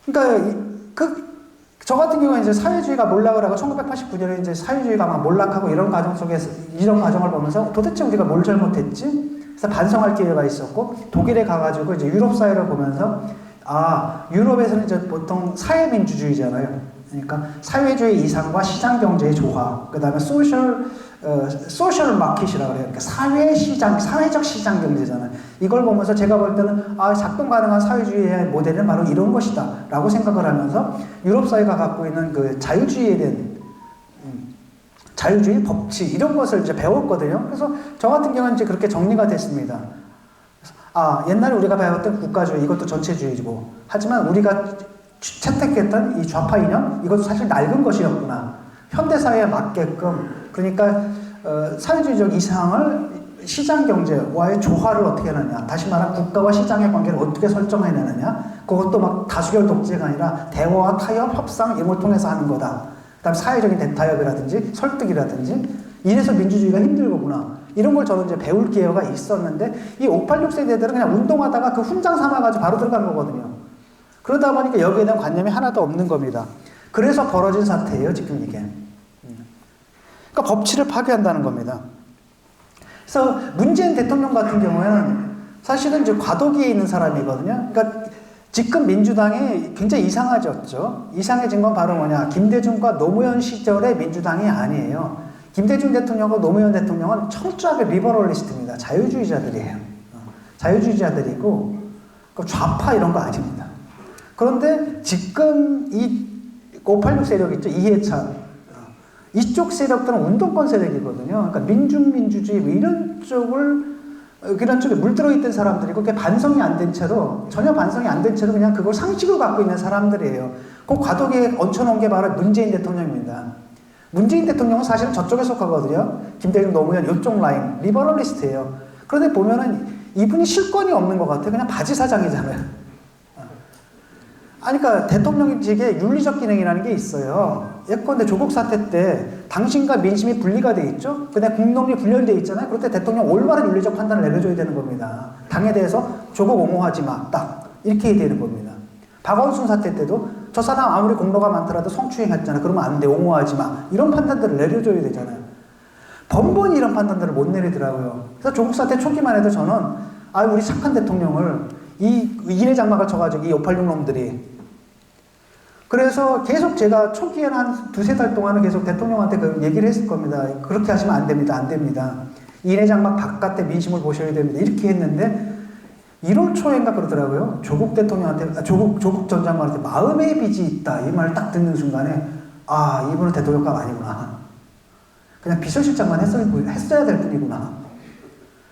그러니까 저 같은 경우는 이제 사회주의가 몰락을 하고 1989년에 이제 사회주의가 막 몰락하고 이런 과정 속에서 이런 과정을 보면서 도대체 우리가 뭘 잘못했지? 그래서 반성할 기회가 있었고 독일에 가가지고 이제 유럽 사회를 보면서 유럽에서는 이제 보통 사회민주주의잖아요. 그러니까 사회주의 이상과 시장 경제의 조화, 그 다음에 소셜 마켓이라고 그래요. 그러니까 사회적 시장 경제잖아요. 이걸 보면서 제가 볼 때는 작동 가능한 사회주의의 모델은 바로 이런 것이다 라고 생각을 하면서 유럽 사회가 갖고 있는 그 자유주의에 대한 자유주의 법칙 이런 것을 이제 배웠거든요. 그래서 저 같은 경우는 이제 그렇게 정리가 됐습니다. 옛날에 우리가 배웠던 국가주의 이것도 전체주의고 하지만 우리가 채택했던 이 좌파 이념 이것도 사실 낡은 것이었구나. 현대사회에 맞게끔 그러니까 사회주의적 이상을 시장경제와의 조화를 어떻게 하느냐 다시 말하면 국가와 시장의 관계를 어떻게 설정해내느냐 그것도 막 다수결 독재가 아니라 대화와 타협, 협상 이런 걸 통해서 하는 거다. 그 다음 사회적인 대타협이라든지 설득이라든지 이래서 민주주의가 힘든 거구나. 이런 걸 저는 이제 배울 기회가 있었는데 이 586 세대들은 그냥 운동하다가 그 훈장 삼아가지고 바로 들어간 거거든요. 그러다 보니까 여기에 대한 관념이 하나도 없는 겁니다. 그래서 벌어진 사태예요, 지금 이게. 그러니까 법치를 파괴한다는 겁니다. 그래서 문재인 대통령 같은 경우에는 사실은 이제 과도기에 있는 사람이거든요. 그러니까 지금 민주당이 굉장히 이상해졌죠. 이상해진 건 바로 뭐냐. 김대중과 노무현 시절의 민주당이 아니에요. 김대중 대통령과 노무현 대통령은 철저하게 리버럴리스트입니다. 자유주의자들이에요. 자유주의자들이고 좌파 이런 거 아닙니다. 그런데 지금 이 586 세력 있죠. 이해찬. 이쪽 세력들은 운동권 세력이거든요. 그러니까 민중민주주의 이런 쪽에 물들어 있던 사람들이고 그게 반성이 안 된 채로 전혀 반성이 안 된 채로 그냥 그걸 상식으로 갖고 있는 사람들이에요. 그 과도기에 얹혀놓은 게 바로 문재인 대통령입니다. 문재인 대통령은 사실은 저쪽에 속하거든요. 김대중, 노무현 이쪽 라인 리버럴리스트예요. 그런데 보면은 이분이 실권이 없는 것 같아요. 그냥 바지 사장이잖아요. 그러니까 대통령직에 윤리적 기능이라는 게 있어요. 예컨대 조국 사태 때 당신과 민심이 분리가 돼 있죠. 그다음에 국론이 분열돼 있잖아요. 그럴 때 대통령 올바른 윤리적 판단을 내려줘야 되는 겁니다. 당에 대해서 조국 옹호하지 마. 딱 이렇게 해야 되는 겁니다. 박원순 사태 때도 저 사람 아무리 공로가 많더라도 성추행했잖아. 그러면 안 돼. 옹호하지 마. 이런 판단들을 내려줘야 되잖아요. 번번이 이런 판단들을 못 내리더라고요. 그래서 조국 사태 초기만 해도 저는 우리 착한 대통령을 이 인해 장막을 쳐가지고 이 586 놈들이 그래서 계속 제가 초기에는 한 두세 달 동안은 계속 대통령한테 그 얘기를 했을 겁니다. 그렇게 하시면 안 됩니다. 안 됩니다. 인해 장막 바깥에 민심을 보셔야 됩니다. 이렇게 했는데 1월 초인가 그러더라고요. 조국 대통령한테 조국 전 장관한테 마음의 빚이 있다. 이 말을 딱 듣는 순간에 이분은 대통령감 아니구나. 그냥 비서실장만 했어야 될 뿐이구나.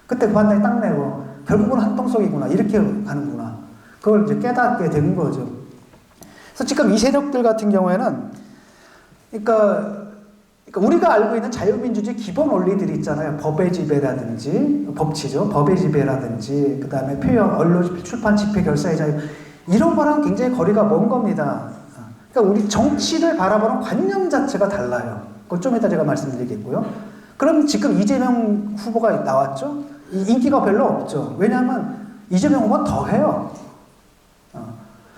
그때 그 판단이 딱 내고 결국은 한통속이구나. 이렇게 가는구나. 그걸 이제 깨닫게 된 거죠. 그래서 지금 이 세력들 같은 경우에는 그러니까 우리가 알고 있는 자유민주주의 기본 원리들이 있잖아요. 법의 지배라든지 법치죠. 법의 지배라든지 그 다음에 표현, 언론, 출판, 집회, 결사의 자유 이런 거랑 굉장히 거리가 먼 겁니다. 그러니까 우리 정치를 바라보는 관념 자체가 달라요. 그건 좀 이따 제가 말씀드리겠고요. 그럼 지금 이재명 후보가 나왔죠. 인기가 별로 없죠. 왜냐하면 이재명 후보가 더해요.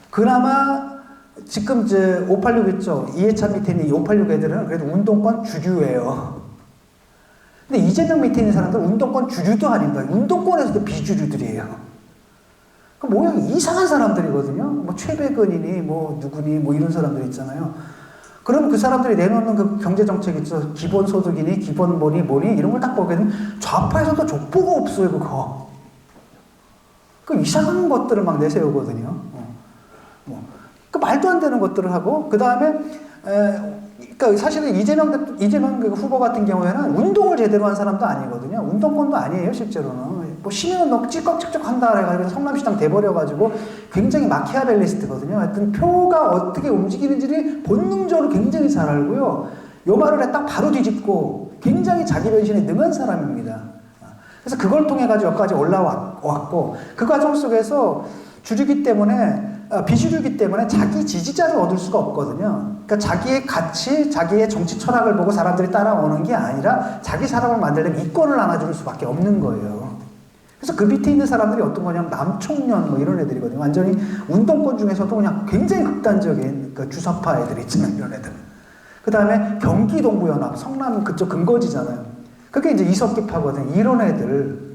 그나마 지금 이제 586 있죠. 이해찬 밑에 있는 이 586 애들은 그래도 운동권 주류예요. 근데 이재명 밑에 있는 사람들은 운동권 주류도 아닙니다. 운동권에서도 비주류들이에요. 그 모양이 이상한 사람들이거든요. 뭐 최백은이니 뭐 누구니 뭐 이런 사람들 있잖아요. 그럼 그 사람들이 내놓는 그 경제정책 있죠. 기본소득이니 기본 뭐니 이런 걸 딱 보게 되면 좌파에서도 족보가 없어요. 그거. 그 이상한 것들을 막 내세우거든요. 그 말도 안 되는 것들을 하고 그 다음에 그러니까 사실은 이재명 그 후보 같은 경우에는 운동을 제대로 한 사람도 아니거든요. 운동권도 아니에요, 실제로는. 뭐 시민운동 찌꺽찌꺽 한다 해가지고 성남시장 돼버려가지고 굉장히 마키아벨리스트거든요. 하여튼 표가 어떻게 움직이는지를 본능적으로 굉장히 잘 알고요. 요 말을 딱 바로 뒤집고 굉장히 자기 변신에 능한 사람입니다. 그래서 그걸 통해 가지고 여기까지 올라왔고 그 과정 속에서 비주류기 때문에 자기 지지자를 얻을 수가 없거든요. 그러니까 자기의 가치, 자기의 정치 철학을 보고 사람들이 따라오는 게 아니라 자기 사람을 만들려면 이권을 안아줄 수밖에 없는 거예요. 그래서 그 밑에 있는 사람들이 어떤 거냐면 남청년 뭐 이런 애들이거든요. 완전히 운동권 중에서도 그냥 굉장히 극단적인 그 주사파 애들 있잖아요. 이런 애들. 그 다음에 경기동부연합, 성남 그쪽 근거지잖아요. 그게 이제 이석기파거든요. 이런 애들.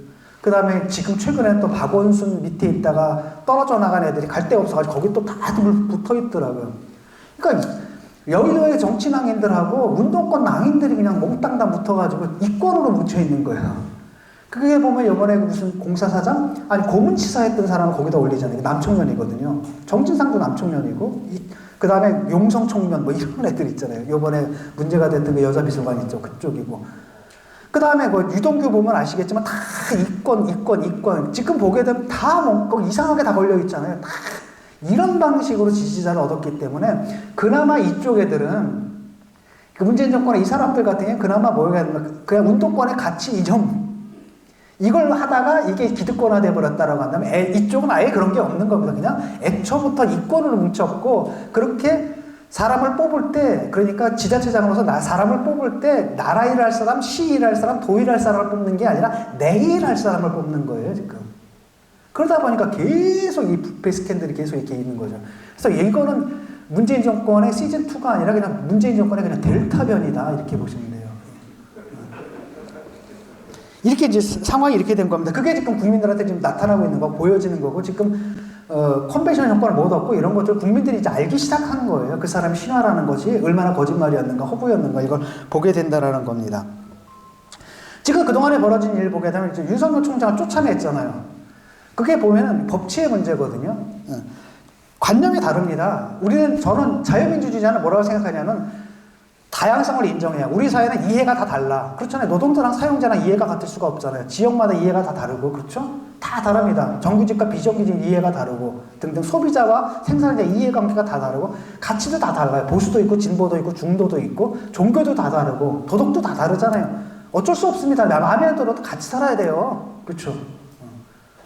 그 다음에 지금 최근에 또 박원순 밑에 있다가 떨어져 나간 애들이 갈 데가 없어가지고 거기 또 다들 붙어 있더라고요. 그러니까 여의도의 정치낭인들하고 운동권 낭인들이 그냥 몽땅 다 붙어가지고 이권으로 묻혀 있는 거예요. 그게 보면 이번에 무슨 공사사장? 아니, 고문치사 했던 사람을 거기다 올리잖아요. 남청년이거든요. 정진상도 남청년이고, 그 다음에 용성청년 뭐 이런 애들 있잖아요. 이번에 문제가 됐던 그 여자 비서관 있죠. 그쪽이고. 그 다음에 뭐 유동규 보면 아시겠지만 다 이권. 지금 보게 되면 다 뭔가 이상하게 다 걸려 있잖아요. 다 이런 방식으로 지지자를 얻었기 때문에 그나마 이쪽 애들은 그 문재인 정권의 이 사람들 같은 경우에 그나마 뭐가 그냥 운동권의 가치 이점 이걸 하다가 이게 기득권화 돼버렸다라고 한다면 이쪽은 아예 그런 게 없는 겁니다. 그냥 애초부터 이권으로 뭉쳤고 그렇게 사람을 뽑을 때 그러니까 지자체장으로서 사람을 뽑을 때 나라 일을 할 사람, 시 일을 할 사람, 도 일을 할 사람을 뽑는 게 아니라 내 일을 할 사람을 뽑는 거예요 지금. 그러다 보니까 계속 이 부패 스캔들이 계속 이렇게 있는 거죠. 그래서 이거는 문재인 정권의 시즌2가 아니라 그냥 문재인 정권의 그냥 델타변이다 이렇게 보시면 돼요. 이렇게 이제 상황이 이렇게 된 겁니다. 그게 지금 국민들한테 지금 나타나고 있는 거, 보여지는 거고 지금 컨벤션 정권을 못 얻고 이런 것들 국민들이 이제 알기 시작한 거예요. 그 사람이 신화라는 것이 얼마나 거짓말이었는가, 허구였는가 이걸 보게 된다라는 겁니다. 지금 그동안에 벌어진 일 보게 되면 이제 윤석열 총장을 쫓아냈잖아요. 그게 보면은 법치의 문제거든요. 관념이 다릅니다. 저는 자유민주주의자는 뭐라고 생각하냐면 다양성을 인정해요. 우리 사회는 이해가 다 달라. 그렇잖아요. 노동자랑 사용자랑 이해가 같을 수가 없잖아요. 지역마다 이해가 다 다르고, 그렇죠? 다 다릅니다. 정규직과 비정규직 이해가 다르고, 등등 소비자와 생산자 이해관계가 다 다르고, 가치도 다 달라요. 보수도 있고, 진보도 있고, 중도도 있고, 종교도 다 다르고, 도덕도 다 다르잖아요. 어쩔 수 없습니다. 마음에 안 들어도 같이 살아야 돼요. 그렇죠?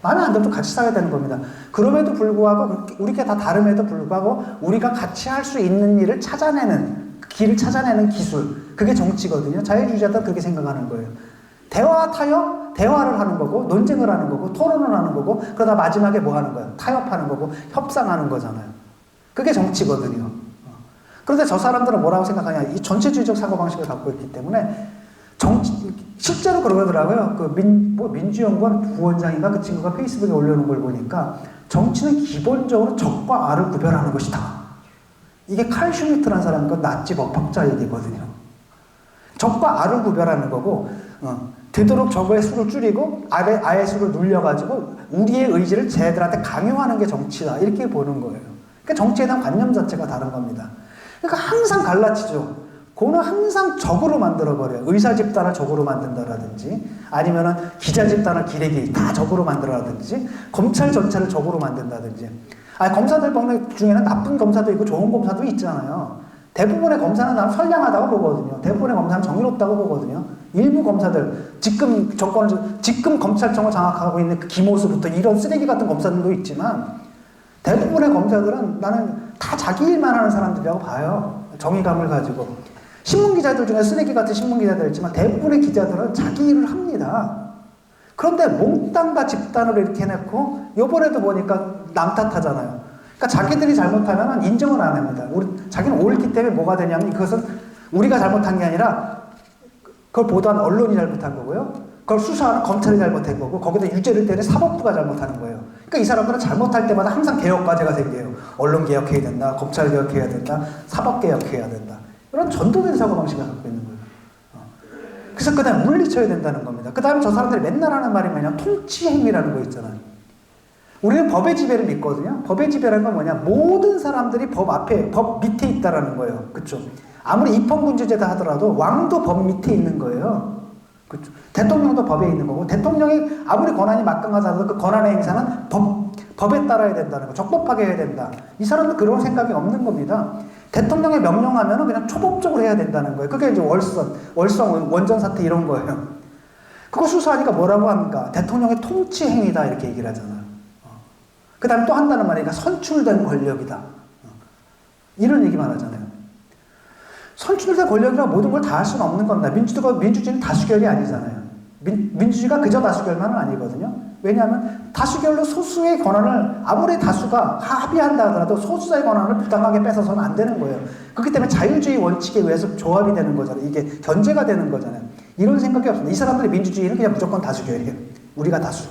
마음에 안 들어도 같이 살아야 되는 겁니다. 그럼에도 불구하고, 우리가 다 다름에도 불구하고, 우리가 같이 할 수 있는 일을 찾아내는, 길을 찾아내는 기술, 그게 정치거든요. 자유주의자들은 그렇게 생각하는 거예요. 대화, 타협, 대화를 하는 거고 논쟁을 하는 거고 토론을 하는 거고 그러다 마지막에 뭐 하는 거예요? 타협하는 거고 협상하는 거잖아요. 그게 정치거든요. 그런데 저 사람들은 뭐라고 생각하냐? 이 전체주의적 사고방식을 갖고 있기 때문에 실제로 그러더라고요. 민주연구원 부원장인가 그 친구가 페이스북에 올려놓은 걸 보니까 정치는 기본적으로 적과 아를 구별하는 것이다. 이게 칼 슈미트라는 사람과 나치 법학자 얘기거든요. 적과 아를 구별하는 거고, 되도록 적의 수를 줄이고, 아의 수를 눌려가지고, 우리의 의지를 쟤들한테 강요하는 게 정치다. 이렇게 보는 거예요. 그러니까 정치에 대한 관념 자체가 다른 겁니다. 그러니까 항상 갈라치죠. 그거는 항상 적으로 만들어버려요. 의사 집단을 적으로 만든다라든지, 아니면은 기자 집단을 기레기 다 적으로 만들어라든지, 검찰 전체를 적으로 만든다든지, 검사들 중에는 나쁜 검사도 있고 좋은 검사도 있잖아요. 대부분의 검사는 난 선량하다고 보거든요. 대부분의 검사는 정의롭다고 보거든요. 일부 검사들, 지금 검찰청을 장악하고 있는 그 김호수부터 이런 쓰레기 같은 검사들도 있지만, 대부분의 검사들은 나는 다 자기 일만 하는 사람들이라고 봐요. 정의감을 가지고. 신문기자들 중에 쓰레기 같은 신문기자들 있지만, 대부분의 기자들은 자기 일을 합니다. 그런데 몽땅 다 집단으로 이렇게 해놓고, 요번에도 보니까 남 탓하잖아요. 그러니까 자기들이 잘못하면 인정을 안 합니다. 자기는 옳기 때문에 뭐가 되냐면 그것은 우리가 잘못한 게 아니라 그걸 보도한 언론이 잘못한 거고요. 그걸 수사하는 검찰이 잘못한 거고 거기다 유죄를 때리는 사법부가 잘못하는 거예요. 그러니까 이 사람들은 잘못할 때마다 항상 개혁과제가 생겨요. 언론 개혁해야 된다. 검찰 개혁해야 된다. 사법 개혁해야 된다. 이런 전도된 사고방식을 갖고 있는 거예요. 그래서 그다음에 물리쳐야 된다는 겁니다. 그 다음에 저 사람들이 맨날 하는 말이 뭐냐면 통치행위라는 거 있잖아요. 우리는 법의 지배를 믿거든요. 법의 지배라는 건 뭐냐? 모든 사람들이 법 앞에, 법 밑에 있다라는 거예요. 그렇죠? 아무리 입헌군주제다 하더라도 왕도 법 밑에 있는 거예요. 그렇죠? 대통령도 법에 있는 거고, 대통령이 아무리 권한이 막강하다 하더라도 그 권한의 행사는 법에 따라야 된다는 거, 적법하게 해야 된다. 이 사람은 그런 생각이 없는 겁니다. 대통령의 명령하면 그냥 초법적으로 해야 된다는 거예요. 그게 이제 월성 원전 사태 이런 거예요. 그거 수사하니까 뭐라고 합니까? 대통령의 통치 행위다 이렇게 얘기를 하잖아요. 그 다음에 또 한다는 말이니까 선출된 권력이다. 이런 얘기만 하잖아요. 선출된 권력이라 모든 걸 다 할 수는 없는 겁니다. 민주주의는 다수결이 아니잖아요. 민주주의가 그저 다수결만은 아니거든요. 왜냐하면 다수결로 소수의 권한을 아무리 다수가 합의한다 하더라도 소수자의 권한을 부당하게 뺏어서는 안 되는 거예요. 그렇기 때문에 자유주의 원칙에 의해서 조합이 되는 거잖아요. 이게 견제가 되는 거잖아요. 이런 생각이 없습니다. 이 사람들의 민주주의는 그냥 무조건 다수결이에요. 우리가 다수,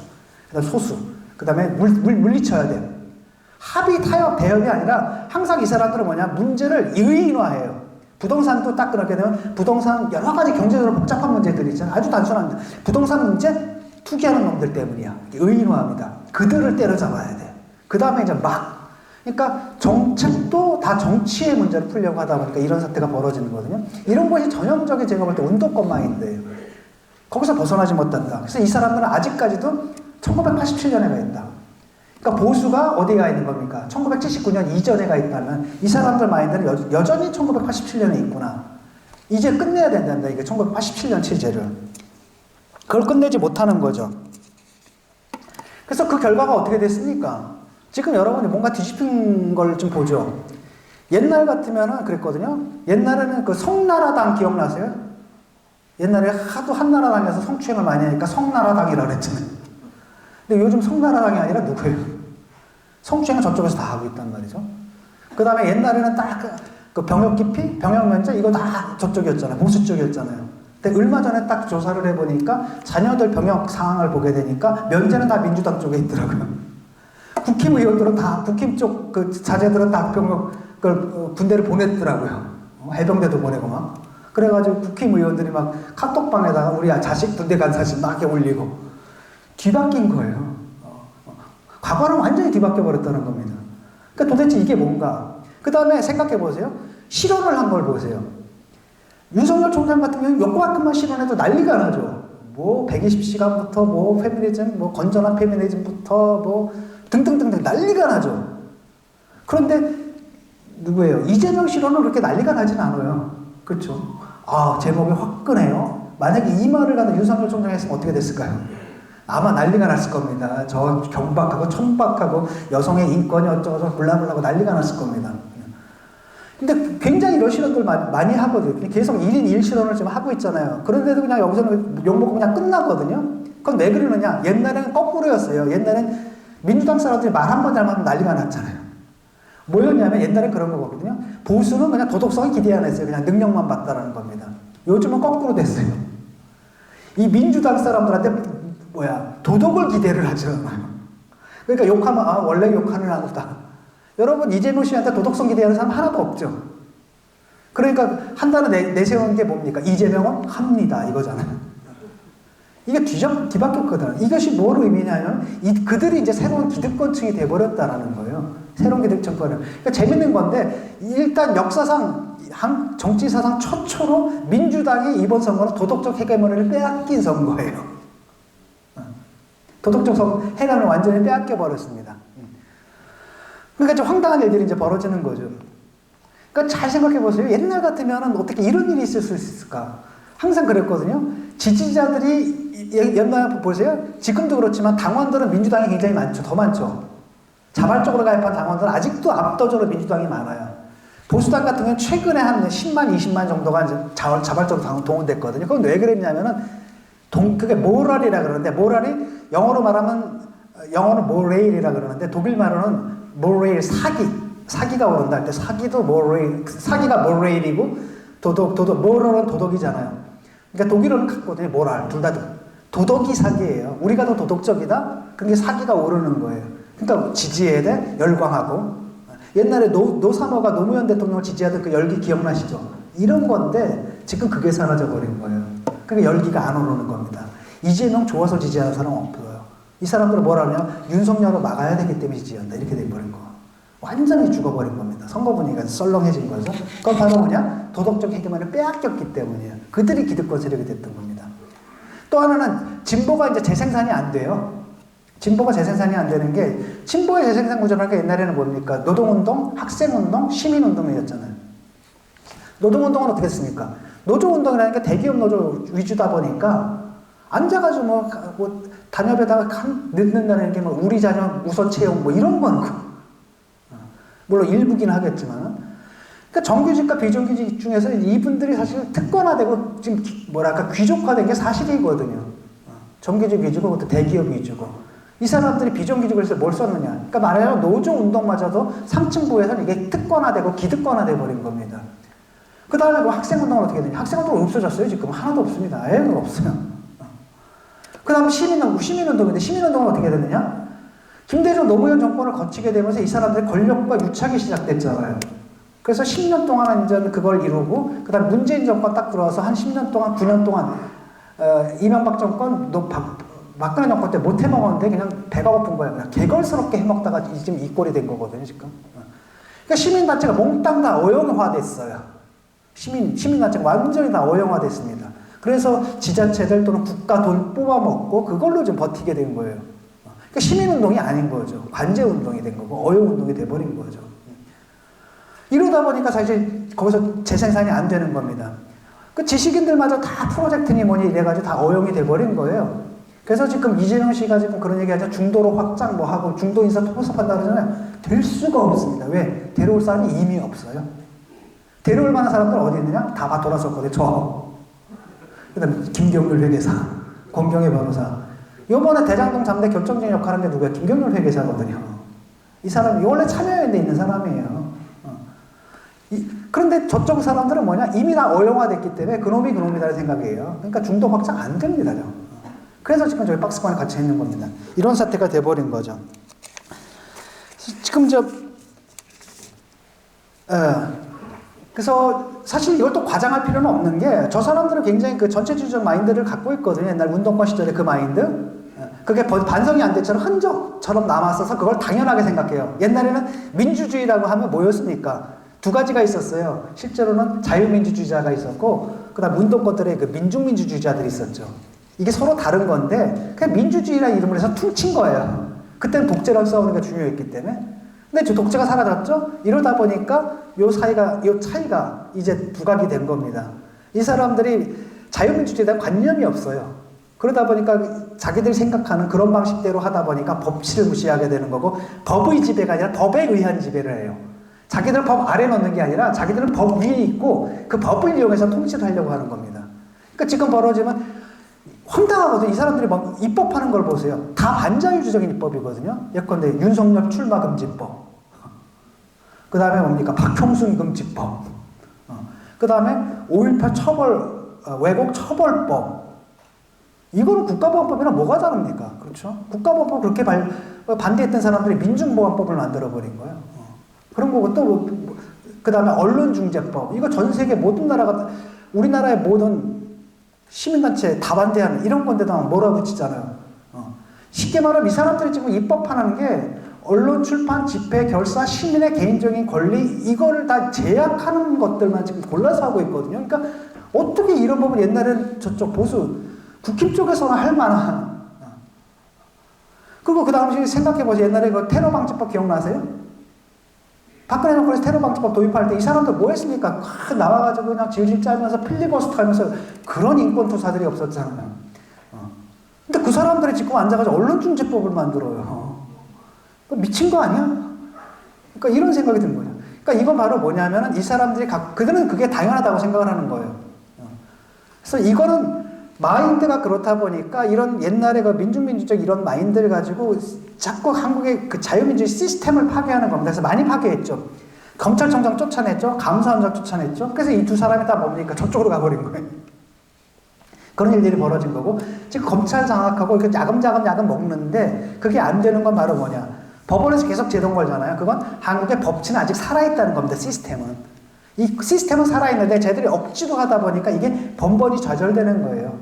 그다음 소수, 그다음에 물리쳐야 돼요. 합의, 타협, 대협이 아니라 항상 이 사람들은 뭐냐? 문제를 의인화해요. 부동산도 딱 그렇게 되면 부동산 여러 가지 경제적으로 복잡한 문제들이 있잖아요. 아주 단순한 부동산 문제 투기하는 놈들 때문이야. 의인화합니다. 그들을 때려잡아야 돼. 그 다음에 이제 그러니까 정책도 다 정치의 문제를 풀려고 하다 보니까 이런 사태가 벌어지는 거거든요. 이런 것이 전형적인 제가 볼 때 운동권 마인드예요. 거기서 벗어나지 못한다. 그래서 이 사람들은 아직까지도 1987년에 가 있다. 그러니까 보수가 어디에 가 있는 겁니까? 1979년 이전에 가 있다면 이 사람들 마인드는 여전히 1987년에 있구나. 이제 끝내야 된단다. 이게 1987년 체제를. 그걸 끝내지 못하는 거죠. 그래서 그 결과가 어떻게 됐습니까? 지금 여러분이 뭔가 뒤집힌 걸 좀 보죠. 옛날 같으면은 그랬거든요. 옛날에는 그 성나라당 기억나세요? 옛날에 하도 한나라당에서 성추행을 많이 하니까 성나라당이라고 그랬잖아요. 근데 요즘 성나라당이 아니라 누구예요? 성추행은 저쪽에서 다 하고 있단 말이죠. 그 다음에 옛날에는 딱 그 병역 기피, 병역 면제 이거 다 저쪽이었잖아요. 보수 쪽이었잖아요. 근데 얼마 전에 딱 조사를 해보니까 자녀들 병역 상황을 보게 되니까 면제는 다 민주당 쪽에 있더라고요. 국힘의원들은 다 국힘 쪽 그 자제들은 다 병역을 군대를 보냈더라고요. 해병대도 보내고 막. 그래가지고 국힘의원들이 막 카톡방에다가 우리 자식 군대 간 사진 막 이렇게 올리고 뒤바뀐 거예요. 과거는 완전히 뒤바뀌어 버렸다는 겁니다. 그러니까 도대체 이게 뭔가? 그 다음에 생각해 보세요. 실언을 한 걸 보세요. 윤석열 총장 같은 경우는 요거만큼만 실언해도 난리가 나죠. 뭐 120시간부터 뭐 페미니즘, 뭐 건전한 페미니즘부터 뭐 등등등등 난리가 나죠. 그런데 누구예요? 이재명 실언은 그렇게 난리가 나진 않아요. 그렇죠? 아, 제목이 화끈해요. 만약에 이 말을 갖다 윤석열 총장이 했으면 어떻게 됐을까요? 아마 난리가 났을 겁니다. 저 경박하고 천박하고 여성의 인권이 어쩌고저쩌고 블라블라고 난리가 났을 겁니다. 근데 굉장히 이런 실언들 많이 하거든요. 계속 1인 1실언을 지금 하고 있잖아요. 그런데도 그냥 여기서는 욕먹고 그냥 끝나거든요. 그건 왜 그러느냐? 옛날에는 거꾸로였어요. 옛날엔 민주당 사람들이 말 한 번 잘못하면 난리가 났잖아요. 뭐였냐면 옛날엔 그런 거거든요. 보수는 그냥 도덕성이 기대 안 했어요. 그냥 능력만 봤다라는 겁니다. 요즘은 거꾸로 됐어요. 이 민주당 사람들한테 도덕을 기대를 하죠. 그러니까 욕하면 원래 욕하는 아무다. 여러분 이재명 씨한테 도덕성 기대하는 사람 하나도 없죠. 그러니까 한다는 내세운 게 뭡니까? 이재명은 합니다 이거잖아요. 이게 뒤바뀌었거든. 이것이 뭘 의미냐면 그들이 이제 새로운 기득권층이 돼버렸다라는 거예요. 새로운 기득권층. 그러니까 재밌는 건데 일단 역사상 정치사상 최초로 민주당이 이번 선거는 도덕적 헤게모니를 빼앗긴 선거예요. 도덕적 해관을 완전히 빼앗겨 버렸습니다. 그러니까 이제 황당한 일들이 이제 벌어지는 거죠. 그러니까 잘 생각해 보세요. 옛날 같으면 어떻게 이런 일이 있을 수 있을까? 항상 그랬거든요. 지지자들이 옛날 보세요. 지금도 그렇지만 당원들은 민주당이 굉장히 많죠. 더 많죠. 자발적으로 가입한 당원들은 아직도 압도적으로 민주당이 많아요. 보수당 같은 경우는 최근에 한 10만, 20만 정도가 이제 자발적으로 동원됐거든요. 그건 왜 그랬냐면은 그게 모랄이라 그러는데 모랄이 영어로 말하면 영어는 모레일이라 그러는데 독일 말로는 모레일 사기가 오른다 할 때 사기가 모레일이고 모럴은 도덕이잖아요. 그러니까 독일어는 같거든요. 모랄 둘 다 도덕이 사기예요. 우리가 더 도덕적이다. 그게 사기가 오르는 거예요. 그러니까 지지해야 돼 열광하고 옛날에 노사모가 노무현 대통령을 지지하던 그 열기 기억나시죠? 이런 건데 지금 그게 사라져 버린 거예요. 그러니까 열기가 안 오르는 겁니다. 이재명 좋아서 지지하는 사람 없어요. 이 사람들은 뭐라 하냐? 윤석열을 막아야 되기 때문에 지지한다. 이렇게 돼버린 거. 완전히 죽어버린 겁니다. 선거 분위기가 썰렁해진 거죠. 그건 바로 뭐냐? 도덕적 헤게모니를 빼앗겼기 때문이에요. 그들이 기득권 세력이 됐던 겁니다. 또 하나는 진보가 이제 재생산이 안 돼요. 진보가 재생산이 안 되는 게, 진보의 재생산 구조라는 게 옛날에는 뭡니까? 노동운동, 학생운동, 시민운동이었잖아요. 노동운동은 어떻게 했습니까? 노조운동이라는 게 대기업 노조 위주다 보니까 앉아가지고 뭐 단협에다가 넣는다는 게 뭐 우리 자녀 우선 채용 뭐 이런 건 물론 일부긴 하겠지만, 그러니까 정규직과 비정규직 중에서 이분들이 사실 특권화되고 지금 뭐랄까 귀족화된 게 사실이거든요. 정규직 위주고 그것도 대기업 위주고. 이 사람들이 비정규직을 해서 뭘 썼느냐? 그러니까 말하자면 노조 운동마저도 상층부에서는 이게 특권화되고 기득권화돼 버린 겁니다. 그 다음에 뭐 학생운동은 어떻게 되냐? 학생운동은 없어졌어요. 지금 하나도 없습니다. 아예 없어요. 그 다음에 시민운동인데 시민운동은 어떻게 되느냐? 김대중 노무현 정권을 거치게 되면서 이 사람들의 권력과 유착이 시작됐잖아요. 그래서 10년 동안은 이제 그걸 이루고, 그 다음에 문재인 정권 딱 들어와서 한 10년 동안, 9년 동안, 이명박 정권, 박근혜 정권 때 못 해먹었는데 그냥 배가 고픈 거야. 그냥 개걸스럽게 해먹다가 지금 이 꼴이 된 거거든요, 지금. 그러니까 시민단체가 몽땅 다 어영화됐어요. 시민단체가 완전히 다 어영화됐습니다. 그래서 지자체들 또는 국가 돈 뽑아먹고 그걸로 좀 버티게 된 거예요. 그러니까 시민운동이 아닌 거죠. 관제운동이 된 거고, 어용운동이 돼버린 거죠. 이러다 보니까 사실 거기서 재생산이 안 되는 겁니다. 그 지식인들마저 다 프로젝트니 뭐니 이래가지고 다 어용이 돼버린 거예요. 그래서 지금 이재명 씨가 지금 그런 얘기 하죠. 중도로 확장 뭐 하고 중도 인사 포섭한다 그러잖아요. 될 수가 없습니다. 왜? 데려올 사람이 이미 없어요. 데려올 만한 사람들 어디 있느냐? 다 돌아섰거든요. 그 다음에 김경률 회계사, 권경혜 변호사. 요번에 대장동 잠대 결정적인 역할을 한 게 누구야? 김경률 회계사거든요. 이 사람이 원래 참여연대에 있는 사람이에요. 그런데 저쪽 사람들은 뭐냐? 이미 다 어영화됐기 때문에 그놈이 그놈이다라는 생각이에요. 그러니까 중도 확장 안 됩니다. 그래서 지금 저희 박스권에 갇혀 있는 겁니다. 이런 사태가 돼버린 거죠. 지금 그래서 사실 이걸 또 과장할 필요는 없는 게, 저 사람들은 굉장히 그 전체주의적 마인드를 갖고 있거든요. 옛날 운동권 시절에 그 마인드. 그게 반성이 안 됐처럼 흔적처럼 남았어서 그걸 당연하게 생각해요. 옛날에는 민주주의라고 하면 뭐였습니까? 두 가지가 있었어요. 실제로는 자유민주주의자가 있었고, 그 다음 운동권들의 그 민중민주주의자들이 있었죠. 이게 서로 다른 건데, 그냥 민주주의라는 이름을 해서 퉁친 거예요. 그때는 독재랑 싸우는 게 중요했기 때문에. 근데 저 독재가 사라졌죠? 이러다 보니까 요 차이가 이제 부각이 된 겁니다. 이 사람들이 자유민주주의에 대한 관념이 없어요. 그러다 보니까 자기들이 생각하는 그런 방식대로 하다 보니까 법치를 무시하게 되는 거고, 법의 지배가 아니라 법에 의한 지배를 해요. 자기들은 법 아래에 놓는 게 아니라 자기들은 법 위에 있고 그 법을 이용해서 통치를 하려고 하는 겁니다. 그러니까 지금 벌어지면 황당하거든요. 이 사람들이 막 입법하는 걸 보세요. 다 반자유주의적인 입법이거든요. 예컨대 윤석열 출마금지법. 그 다음에 뭡니까? 박형순 금지법. 그 다음에 5.18 왜곡 처벌법. 이거는 국가보안법이랑 뭐가 다릅니까? 그렇죠? 국가보안법 그렇게 반대했던 사람들이 민중보안법을 만들어버린 거예요. 그런 거고 또 그 다음에 언론중재법. 이거 전 세계 모든 나라가, 우리나라의 모든 시민단체 다 반대하는 이런 건데도 몰아붙이잖아요. 쉽게 말하면 이 사람들이 지금 입법하는 게 언론, 출판, 집회, 결사, 시민의 개인적인 권리, 이거를 다 제약하는 것들만 지금 골라서 하고 있거든요. 그러니까 어떻게 이런 법을 옛날에는 저쪽 보수, 국힘 쪽에서는 할 만한. 그리고 그 다음 생각해보세요. 옛날에 그 테러방지법 기억나세요? 박근혜 정권에서 테러방지법 도입할 때 이 사람들 뭐 했습니까? 나와가지고 그냥 질질 짜면서 필리버스터 하면서 그런 인권투사들이 없었잖아요. 근데 그 사람들이 지금 앉아가지고 언론중재법을 만들어요. 미친 거 아니야? 그러니까 이런 생각이 든 거예요. 그러니까 이건 바로 뭐냐면은 이 사람들이 그들은 그게 당연하다고 생각을 하는 거예요. 그래서 이거는 마인드가 그렇다 보니까 이런 옛날에 그 민중민주적 이런 마인드를 가지고 자꾸 한국의 그 자유민주주의 시스템을 파괴하는 겁니다. 그래서 많이 파괴했죠. 검찰총장 쫓아냈죠. 감사원장 쫓아냈죠. 그래서 이 두 사람이 다 뭡니까? 저쪽으로 가버린 거예요. 그런 일들이 벌어진 거고, 지금 검찰 장악하고 이렇게 야금야금 먹는데 그게 안 되는 건 바로 뭐냐? 법원에서 계속 제동 걸잖아요. 그건 한국의 법치는 아직 살아있다는 겁니다. 시스템은. 이 시스템은 살아있는데 쟤들이 억지로 하다 보니까 이게 번번이 좌절되는 거예요.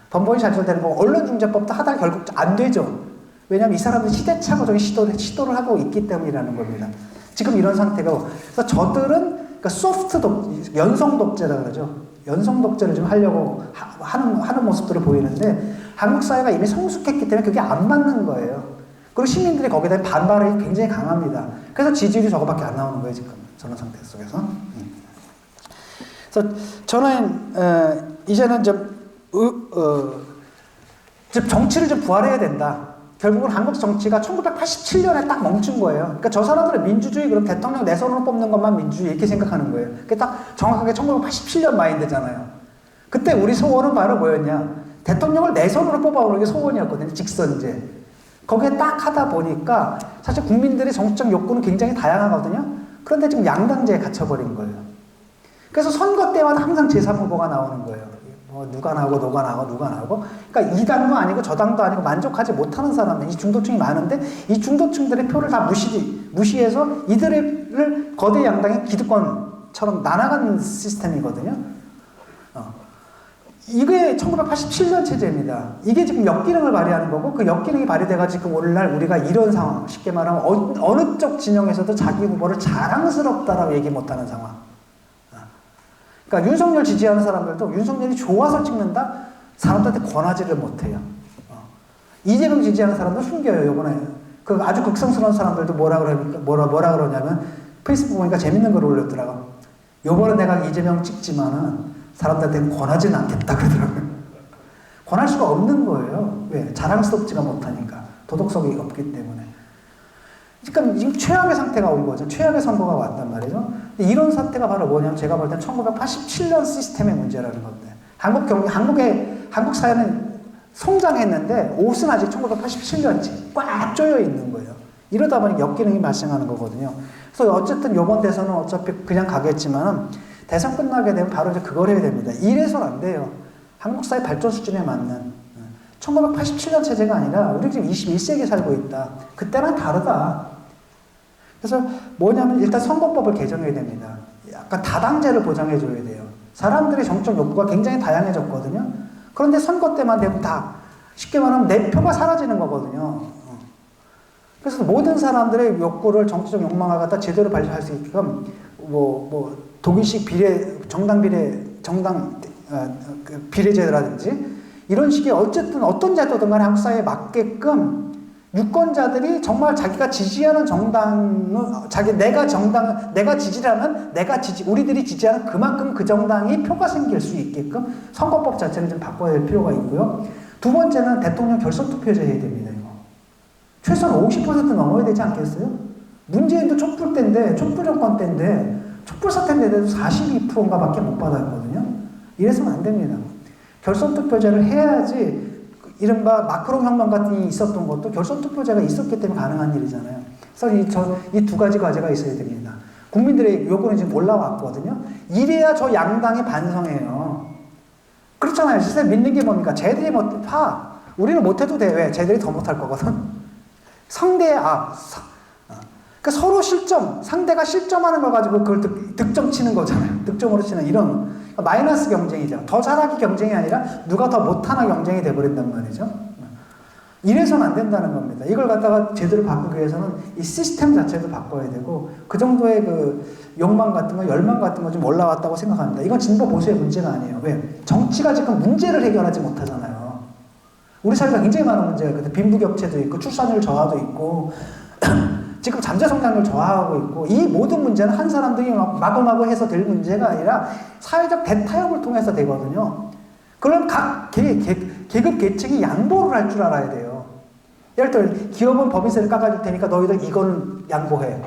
번번이 좌절되는 거고, 언론중재법도 하다가 결국 안 되죠. 왜냐하면 이 사람들이 시대착오적인 시도를 하고 있기 때문이라는 겁니다. 지금 이런 상태고, 그래서 저들은 그러니까 소프트 연성 독재라 그러죠. 연성 독재를 좀 하려고 하는 모습들을 보이는데 한국 사회가 이미 성숙했기 때문에 그게 안 맞는 거예요. 그리고 시민들이 거기에 대한 반발이 굉장히 강합니다. 그래서 지지율이 저거밖에 안 나오는 거예요, 지금 저런 상태 속에서. 그래서 저는 이제는 좀 정치를 좀 부활해야 된다. 결국은 한국 정치가 1987년에 딱 멈춘 거예요. 그러니까 저 사람들은 민주주의, 그럼 대통령 내 손으로 뽑는 것만 민주주의 이렇게 생각하는 거예요. 그게 딱 정확하게 1987년 마인드잖아요. 그때 우리 소원은 바로 뭐였냐? 대통령을 내 손으로 뽑아오는 게 소원이었거든요. 직선제. 거기에 딱 하다 보니까 사실 국민들의 정치적 욕구는 굉장히 다양하거든요. 그런데 지금 양당제에 갇혀버린 거예요. 그래서 선거 때마다 항상 제3후보가 나오는 거예요. 누가 나오고 누가 나오고 누가 나오고, 그러니까 이 당도 아니고 저 당도 아니고 만족하지 못하는 사람들, 이 중도층이 많은데 이 중도층들의 표를 다 무시해서 이들을 거대 양당의 기득권처럼 나눠가는 시스템이거든요. 이게 1987년 체제입니다. 이게 지금 역기능을 발휘하는 거고, 그 역기능이 발휘돼가지고 지금 오늘날 우리가 이런 상황, 쉽게 말하면 어느 쪽 진영에서도 자기 후보를 자랑스럽다라고 얘기 못하는 상황. 그러니까 윤석열 지지하는 사람들도 윤석열이 좋아서 찍는다? 사람들한테 권하지를 못해요. 이재명 지지하는 사람도 숨겨요, 요번에. 그 아주 극성스러운 사람들도 뭐라 그러냐면, 페이스북 보니까 재밌는 걸 올렸더라고. 요번에 내가 이재명 찍지만은 사람들한테는 권하지는 않겠다 그러더라고요. 권할 수가 없는 거예요. 왜? 자랑스럽지가 못하니까. 도덕성이 없기 때문에. 그러니까 지금 최악의 상태가 온 거죠. 최악의 선거가 왔단 말이죠. 이런 사태가 바로 뭐냐면 제가 볼 땐 1987년 시스템의 문제라는 건데, 한국 사회는 성장했는데 옷은 아직 1987년치 꽉 조여 있는 거예요. 이러다 보니 역기능이 발생하는 거거든요. 그래서 어쨌든 이번 대선은 어차피 그냥 가겠지만 대선 끝나게 되면 바로 이제 그걸 해야 됩니다. 이래서는 안 돼요. 한국 사회 발전 수준에 맞는 1987년 체제가 아니라 우리 지금 21세기에 살고 있다. 그때랑 다르다. 그래서 뭐냐면 일단 선거법을 개정해야 됩니다. 약간 다당제를 보장해줘야 돼요. 사람들의 정적 욕구가 굉장히 다양해졌거든요. 그런데 선거 때만 되면 다 쉽게 말하면 내 표가 사라지는 거거든요. 그래서 모든 사람들의 욕구를 정치적 욕망을 갖다 제대로 발휘할 수 있게끔 독일식 정당 비례제라든지 이런 식의 어쨌든 어떤 제도든 간에 한국 사회에 맞게끔 유권자들이 정말 자기가 지지하는 정당은 내가 지지라면 우리들이 지지하는 그만큼 그 정당이 표가 생길 수 있게끔 선거법 자체를 좀 바꿔야 될 필요가 있고요. 두 번째는 대통령 결선 투표제 해야 됩니다. 이거. 최소한 50% 넘어야 되지 않겠어요? 문재인도 촛불 때인데 촛불 정권 때인데 촛불 사태인데도 42%인가 밖에 못 받았거든요. 이래서는 안 됩니다. 결선 투표제를 해야지 이른바 마크롱 혁명 같은 게 있었던 것도 결선 투표제가 있었기 때문에 가능한 일이잖아요. 그래서 이 두 가지 과제가 있어야 됩니다. 국민들의 요구는 지금 올라왔거든요. 이래야 저 양당이 반성해요. 그렇잖아요. 진짜 믿는 게 뭡니까? 쟤들이 우리는 못해도 돼. 왜? 쟤들이 더 못할 거거든. 그러니까 서로 상대가 실점하는 거 가지고 그걸 득점 치는 거잖아요. 득점으로 치는 이런 마이너스 경쟁이죠. 더 잘하기 경쟁이 아니라 누가 더 못하나 경쟁이 돼버린단 말이죠. 이래서는 안 된다는 겁니다. 이걸 갖다가 제대로 바꾸기 위해서는 이 시스템 자체도 바꿔야 되고 그 정도의 그 욕망 같은 거, 열망 같은 거 좀 올라왔다고 생각합니다. 이건 진보 보수의 문제가 아니에요. 왜? 정치가 지금 문제를 해결하지 못하잖아요. 우리 사회가 굉장히 많은 문제가 있거든요. 빈부격차도 있고 출산율 저하도 있고 지금 잠재 성장률 저하하고 있고 이 모든 문제는 한 사람들이 마구마구 해서 될 문제가 아니라 사회적 대타협을 통해서 되거든요. 그럼 각 계급 계층이 양보를 할 줄 알아야 돼요. 예를 들어 기업은 법인세를 깎아줄 테니까 너희들 이거는 양보해.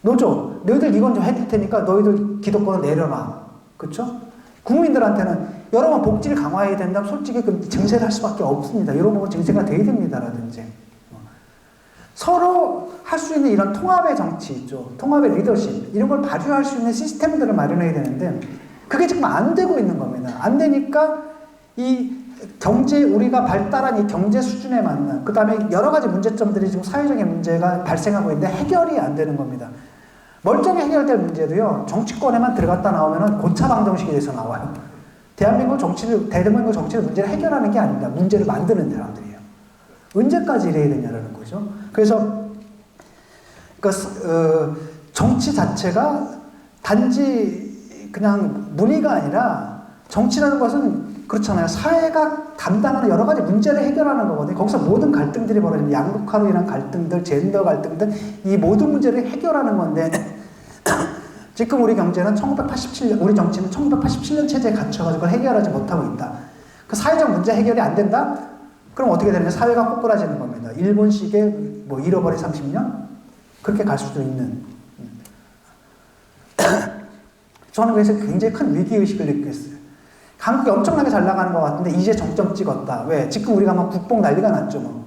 노조, 너희들 이건 좀 해줄 테니까 너희들 기득권을 내려놔. 그렇죠? 국민들한테는 여러분 복지를 강화해야 된다면 솔직히 그 증세를 할 수밖에 없습니다. 이런 부분 증세가 돼야 됩니다라든지. 서로 할 수 있는 이런 통합의 정치 있죠. 통합의 리더십 이런 걸 발휘할 수 있는 시스템들을 마련해야 되는데 그게 지금 안 되고 있는 겁니다. 안 되니까 이 우리가 발달한 이 경제 수준에 맞는 그 다음에 여러 가지 문제점들이 지금 사회적인 문제가 발생하고 있는데 해결이 안 되는 겁니다. 멀쩡히 해결될 문제도요. 정치권에만 들어갔다 나오면 고차 방정식이 돼서 나와요. 대한민국 정치를 문제를 해결하는 게 아닙니다. 문제를 만드는 사람들이에요. 언제까지 이래야 되냐라는 거죠. 그래서 정치 자체가 단지 그냥 문의가 아니라 정치라는 것은 그렇잖아요. 사회가 담당하는 여러 가지 문제를 해결하는 거거든요. 거기서 모든 갈등들이 벌어지는 양극화로 인한 갈등들, 젠더 갈등들, 이 모든 문제를 해결하는 건데 지금 우리 경제는 1987년, 우리 정치는 1987년 체제에 갇혀가지고 해결하지 못하고 있다. 그 사회적 문제 해결이 안 된다? 그럼 어떻게 되느냐? 사회가 꼬꾸라지는 겁니다. 일본식의 뭐 잃어버린 30년? 그렇게 갈 수도 있는. 저는 그래서 굉장히 큰 위기의식을 느꼈어요. 한국이 엄청나게 잘 나가는 것 같은데 이제 정점 찍었다. 왜? 지금 우리가 막 국뽕 난리가 났죠. 뭐.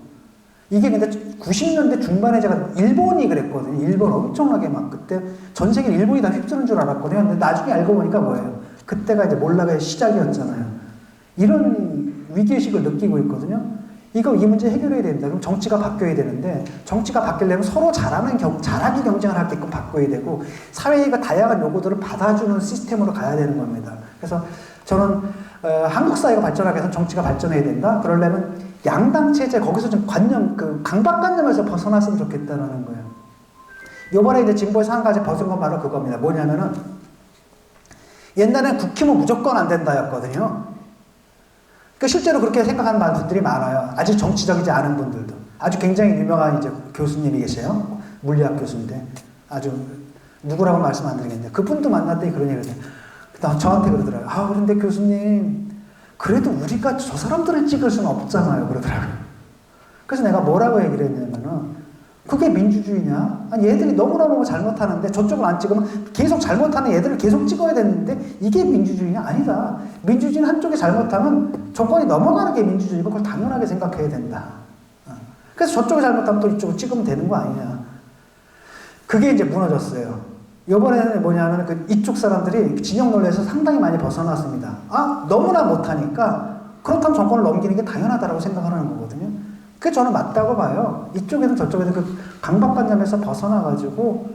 이게 근데 90년대 중반에 제가 일본이 그랬거든요. 일본 엄청나게 막 그때 전 세계 일본이 다 휩쓰는 줄 알았거든요. 근데 나중에 알고 보니까 뭐예요? 그때가 이제 몰락의 시작이었잖아요. 이런 위기의식을 느끼고 있거든요. 이 문제 해결해야 된다. 그럼 정치가 바뀌어야 되는데 정치가 바뀌려면 서로 잘하기 경쟁을 하게끔 바꿔야 되고 사회가 다양한 요구들을 받아주는 시스템으로 가야 되는 겁니다. 그래서 저는 한국 사회가 발전하기 위해서 정치가 발전해야 된다. 그러려면 양당 체제 거기서 좀 강박관념에서 벗어났으면 좋겠다는 거예요. 요번에 이제 진보에서 한 가지 벗은 건 바로 그겁니다. 뭐냐면은 옛날에는 국힘은 무조건 안 된다였거든요. 그러니까 실제로 그렇게 생각하는 분들이 많아요. 아직 정치적이지 않은 분들도. 아주 굉장히 유명한 이제 교수님이 계세요. 물리학 교수인데 아주 누구라고 말씀 안 드리겠는데 그분도 만났더니 그런 얘기를 해요. 저한테 그러더라고요. 그런데 교수님 그래도 우리가 저 사람들을 찍을 수는 없잖아요. 그러더라고요. 그래서 내가 뭐라고 얘기를 했냐면은 그게 민주주의냐? 아니 얘들이 너무너무 잘못하는데 저쪽을 안 찍으면 계속 잘못하는 얘들을 계속 찍어야 되는데 이게 민주주의냐? 아니다. 민주주의는 한쪽이 잘못하면 정권이 넘어가는 게 민주주의고 그걸 당연하게 생각해야 된다. 그래서 저쪽이 잘못하면 또 이쪽을 찍으면 되는 거 아니냐. 그게 이제 무너졌어요. 이번에는 뭐냐면 이쪽 사람들이 진영 논리에서 상당히 많이 벗어났습니다. 너무나 못하니까 그렇다면 정권을 넘기는 게 당연하다고 생각하는 거거든요. 그게 저는 맞다고 봐요. 이쪽에든 저쪽에든 그 강박관념에서 벗어나가지고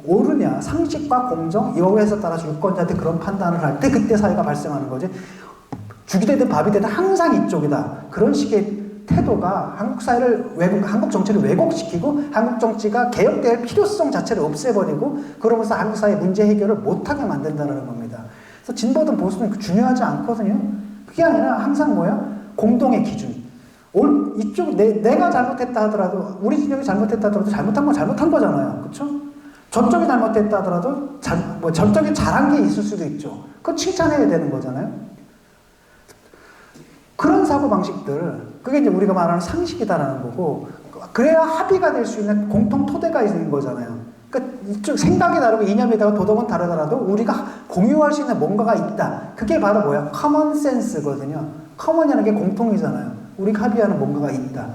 옳으냐 상식과 공정 이거에서 따라서 유권자한테 그런 판단을 할 때 그때 사회가 발생하는 거지. 죽이 되든 밥이 되든 항상 이쪽이다. 그런 식의 태도가 한국 사회를 한국 정치를 왜곡시키고 한국 정치가 개혁될 필요성 자체를 없애버리고 그러면서 한국 사회 문제 해결을 못하게 만든다는 겁니다. 그래서 진보든 보수든 중요하지 않거든요. 그게 아니라 항상 뭐야? 공동의 기준. 이쪽 내가 잘못했다 하더라도 우리 진영이 잘못했다 하더라도 잘못한 건 잘못한 거잖아요. 그렇죠? 저쪽이 잘못했다 하더라도 저쪽이 잘한 게 있을 수도 있죠. 그거 칭찬해야 되는 거잖아요. 그런 사고방식들 그게 이제 우리가 말하는 상식이다라는 거고 그래야 합의가 될 수 있는 공통 토대가 있는 거잖아요. 그러니까 이쪽 생각이 다르고 이념이 다르고 도덕은 다르더라도 우리가 공유할 수 있는 뭔가가 있다. 그게 바로 뭐야? 커먼 센스거든요. 커먼이라는 게 공통이잖아요. 우리가 합의하는 뭔가가 있다.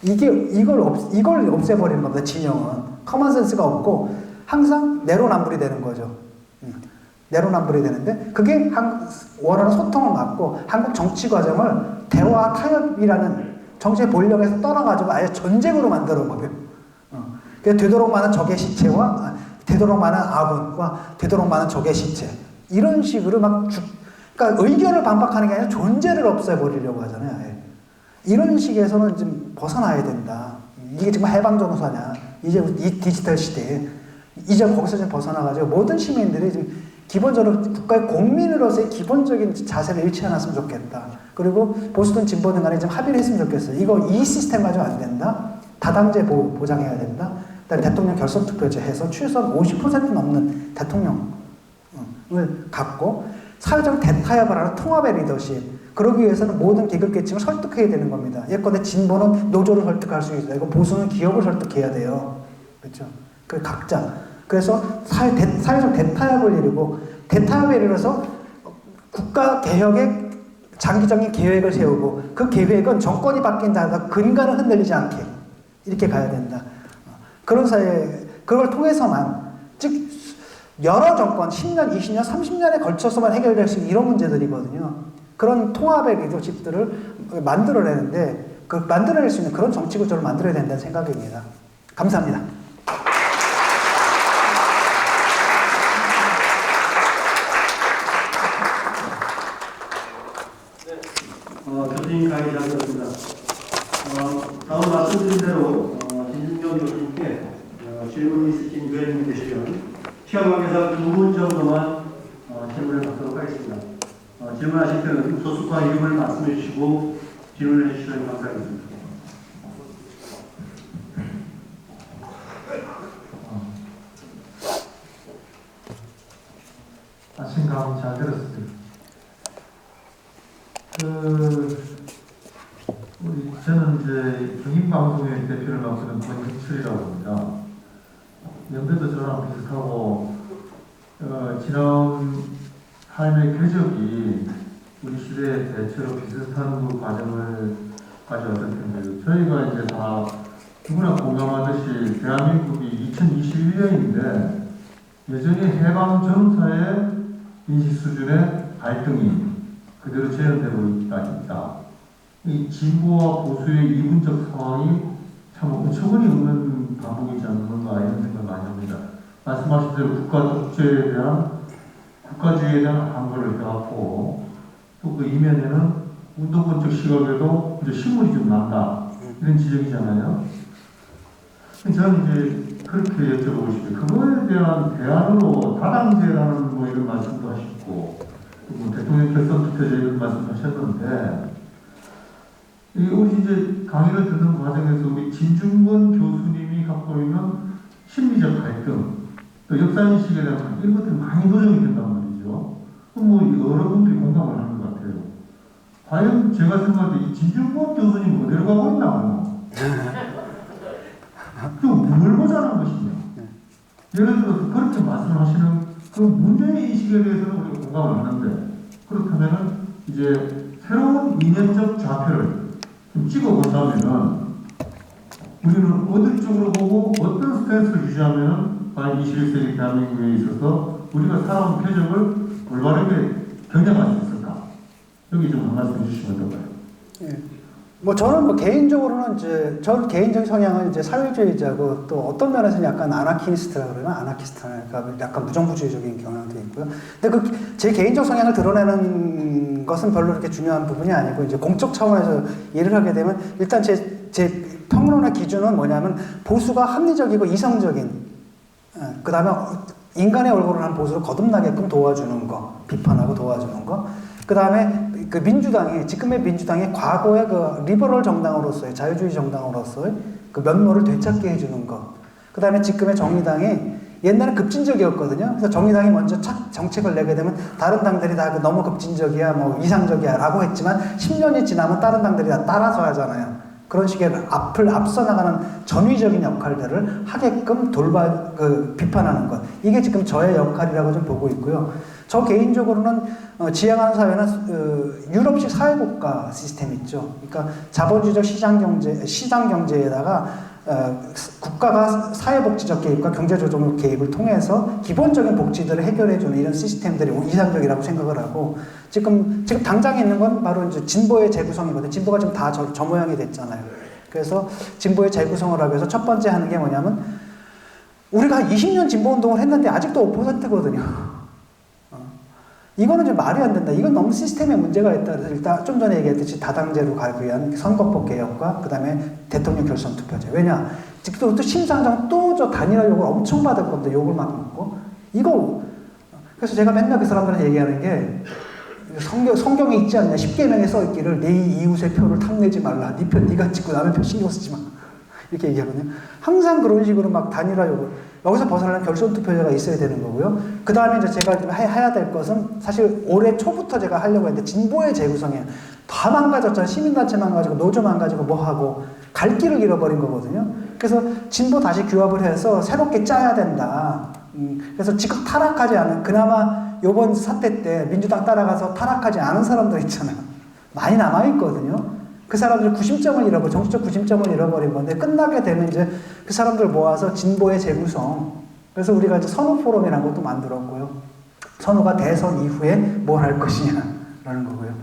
이걸 없애버리는 겁니다. 진영은. 커먼 센스가 없고 항상 내로남불이 되는 거죠. 내로남불이 되는데 그게 원하는 소통을 막고 한국 정치 과정을 대화 타협이라는 정치의 본령에서 떠나가지고 아예 전쟁으로 만들어 버려요. 되도록 많은 적의 시체와 되도록 많은 아군과 되도록 많은 적의 시체 이런 식으로 그러니까 의견을 반박하는 게 아니라 존재를 없애버리려고 하잖아요. 예. 이런 식에서는 좀 벗어나야 된다. 이게 정말 해방전후사냐? 이제 이 디지털 시대에 이제 거기서 좀 벗어나가지고 모든 시민들이 좀 기본적으로 국가의 공민으로서의 기본적인 자세를 잃지 않았으면 좋겠다. 그리고 보수든 진보든 간에 좀 합의를 했으면 좋겠어요. 이 시스템 가지고 안 된다. 다당제 보장해야 된다. 그다음에 대통령 결선투표제 해서 추천 50% 넘는 대통령을 갖고 사회적 대타협을 하는 통합의 리더십. 그러기 위해서는 모든 계급계층을 설득해야 되는 겁니다. 예컨대 진보는 노조를 설득할 수 있어요. 보수는 기업을 설득해야 돼요. 그렇죠? 그 각자. 그래서 사회적 대타협을 이루고 대타협에 이르러서 국가 개혁의 장기적인 계획을 세우고 그 계획은 정권이 바뀐다가 근간을 흔들리지 않게 이렇게 가야 된다. 그런 사회 그걸 통해서만 즉 여러 정권 10년, 20년, 30년에 걸쳐서만 해결될 수 있는 이런 문제들이거든요. 그런 통합의 리더십들을 만들어내는데 만들어낼 수 있는 그런 정치 구조를 만들어야 된다는 생각입니다. 감사합니다. 교수님 강의 잘 들었습니다. 다음 말씀드린 대로 진준경 교수님께 질문이 있으신 의원님이 계시면 시간 관계상 2분 정도만 질문을 받도록 하겠습니다. 질문하실 때는 소속과 이름을 말씀해 주시고 질문을 해주시면 감사하겠습니다. 생각 잘 들었습니다. 저는 이제 경인방송의 대표를 맡는 권익출이라고 합니다. 연배도 저랑 비슷하고, 지난 삶의 궤적이 우리 시대에 대체로 비슷한 그 과정을 가져왔을 텐데요. 저희가 이제 다 누구나 공감하듯이 대한민국이 2021년인데 여전히 해방 전사의 인식 수준의 갈등이 그대로 재현되고 있다. 이 진보와 보수의 이분적 상황이 참 어처구니 없는 반복이지 않는가 이런 생각을 많이 합니다. 말씀하신 대로 국가주의에 대한 항거를 해왔고 또 그 이면에는 운동권적 시각에도 이제 신물이 좀 난다 이런 지적이잖아요. 저는 이제 그렇게 여쭤보고 싶어요. 그거에 대한 대안으로 다당제라는 뭐 이런 말씀도 하셨고 뭐 대통령 결선 투표제 이런 말씀도 하셨는데 우리 이제 강의를 듣는 과정에서 우리 진중권 교수님이 갖고 있는 심리적 갈등 또 역사인식에 대한 이런 것들이 많이 노정이 된단 말이죠. 뭐 여러분들이 공감을 하는 것 같아요. 과연 제가 생각할 때 이 진중권 교수님 어디로 가고 있나 뭘 보자는 것이냐. 예를 들어서 그렇게 말씀하시는 그 문제의 인식에 대해서는 우리가 공감을 하는데 그렇다면은 이제 새로운 이념적 좌표를 좀 찍어본다면은 우리는 어느 쪽으로 보고 어떤 스탠스를 유지하면은 과연 21세기 대한민국에 있어서 우리가 살아온 궤적을 올바르게 겨냥할 수 있을까? 여기 좀 한 말씀 해주시면 어떨까요? 예. 뭐 저는 뭐 개인적으로는 전 개인적인 성향은 사회주의자고 또 어떤 면에서는 약간 아나키스트라 그러면 아나키스트랄까 약간 무정부주의적인 경향도 있고요. 근데 제 개인적 성향을 드러내는 것은 별로 그렇게 중요한 부분이 아니고 이제 공적 차원에서 일을 하게 되면 일단 제 평론의 기준은 뭐냐면 보수가 합리적이고 이성적인 그 다음에 인간의 얼굴을 한 보수를 거듭나게끔 도와주는 거, 비판하고 도와주는 거. 그 다음에 그 민주당이 지금의 민주당이 과거의 그 리버럴 정당으로서의 자유주의 정당으로서의 그 면모를 되찾게 해주는 것. 그 다음에 지금의 정의당이 옛날에 급진적이었거든요. 그래서 정의당이 먼저 정책을 내게 되면 다른 당들이 다 너무 급진적이야, 뭐 이상적이야라고 했지만 10년이 지나면 다른 당들이 다 따라서 하잖아요. 그런 식의 앞서 나가는 전위적인 역할들을 하게끔 비판하는 것. 이게 지금 저의 역할이라고 좀 보고 있고요. 저 개인적으로는 지향하는 사회는 유럽식 사회국가 시스템 있죠. 그러니까 자본주의적 시장 경제에다가 국가가 사회복지적 개입과 경제조정 개입을 통해서 기본적인 복지들을 해결해주는 이런 시스템들이 이상적이라고 생각을 하고 지금 당장에 있는 건 바로 이제 진보의 재구성이거든요. 진보가 지금 다 저 모양이 됐잖아요. 그래서 진보의 재구성을 하기 위해서 첫 번째 하는 게 뭐냐면 우리가 20년 진보 운동을 했는데 아직도 5%거든요. 이거는 좀 말이 안 된다. 이건 너무 시스템에 문제가 있다. 그래서 일단 좀 전에 얘기했듯이 다당제로 가기 위한 선거법 개혁과 그 다음에 대통령 결선 투표제. 왜냐? 또 심상정 또 저 단일화 욕을 엄청 받을 겁니다. 욕을 막 먹고. 이거 그래서 제가 맨날 그 사람들한테 얘기하는 게 성경에 있지 않냐. 10계명에 써있기를 네 이웃의 표를 탐내지 말라. 네 표 네가 찍고 남의 표 신경 쓰지 마. 이렇게 얘기하거든요. 항상 그런 식으로 막 단일화 욕을. 여기서 벗어나는 결선 투표제가 있어야 되는 거고요. 그 다음에 이제 제가 좀 해야 될 것은 사실 올해 초부터 제가 하려고 했는데 진보의 재구성이에요. 다 망가졌잖아요. 시민단체 망가지고 노조 망가지고 뭐 하고 갈 길을 잃어버린 거거든요. 그래서 진보 다시 규합을 해서 새롭게 짜야 된다. 그래서 지금 타락하지 않은 그나마 이번 사태 때 민주당 따라가서 타락하지 않은 사람들 있잖아요. 많이 남아있거든요. 그 사람들 정치적 구심점을 잃어버린 건데 끝나게 되면 이제 그 사람들 모아서 진보의 재구성. 그래서 우리가 이제 선호 포럼이라는 것도 만들었고요. 선호가 대선 이후에 뭘 할 것이냐라는 거고요.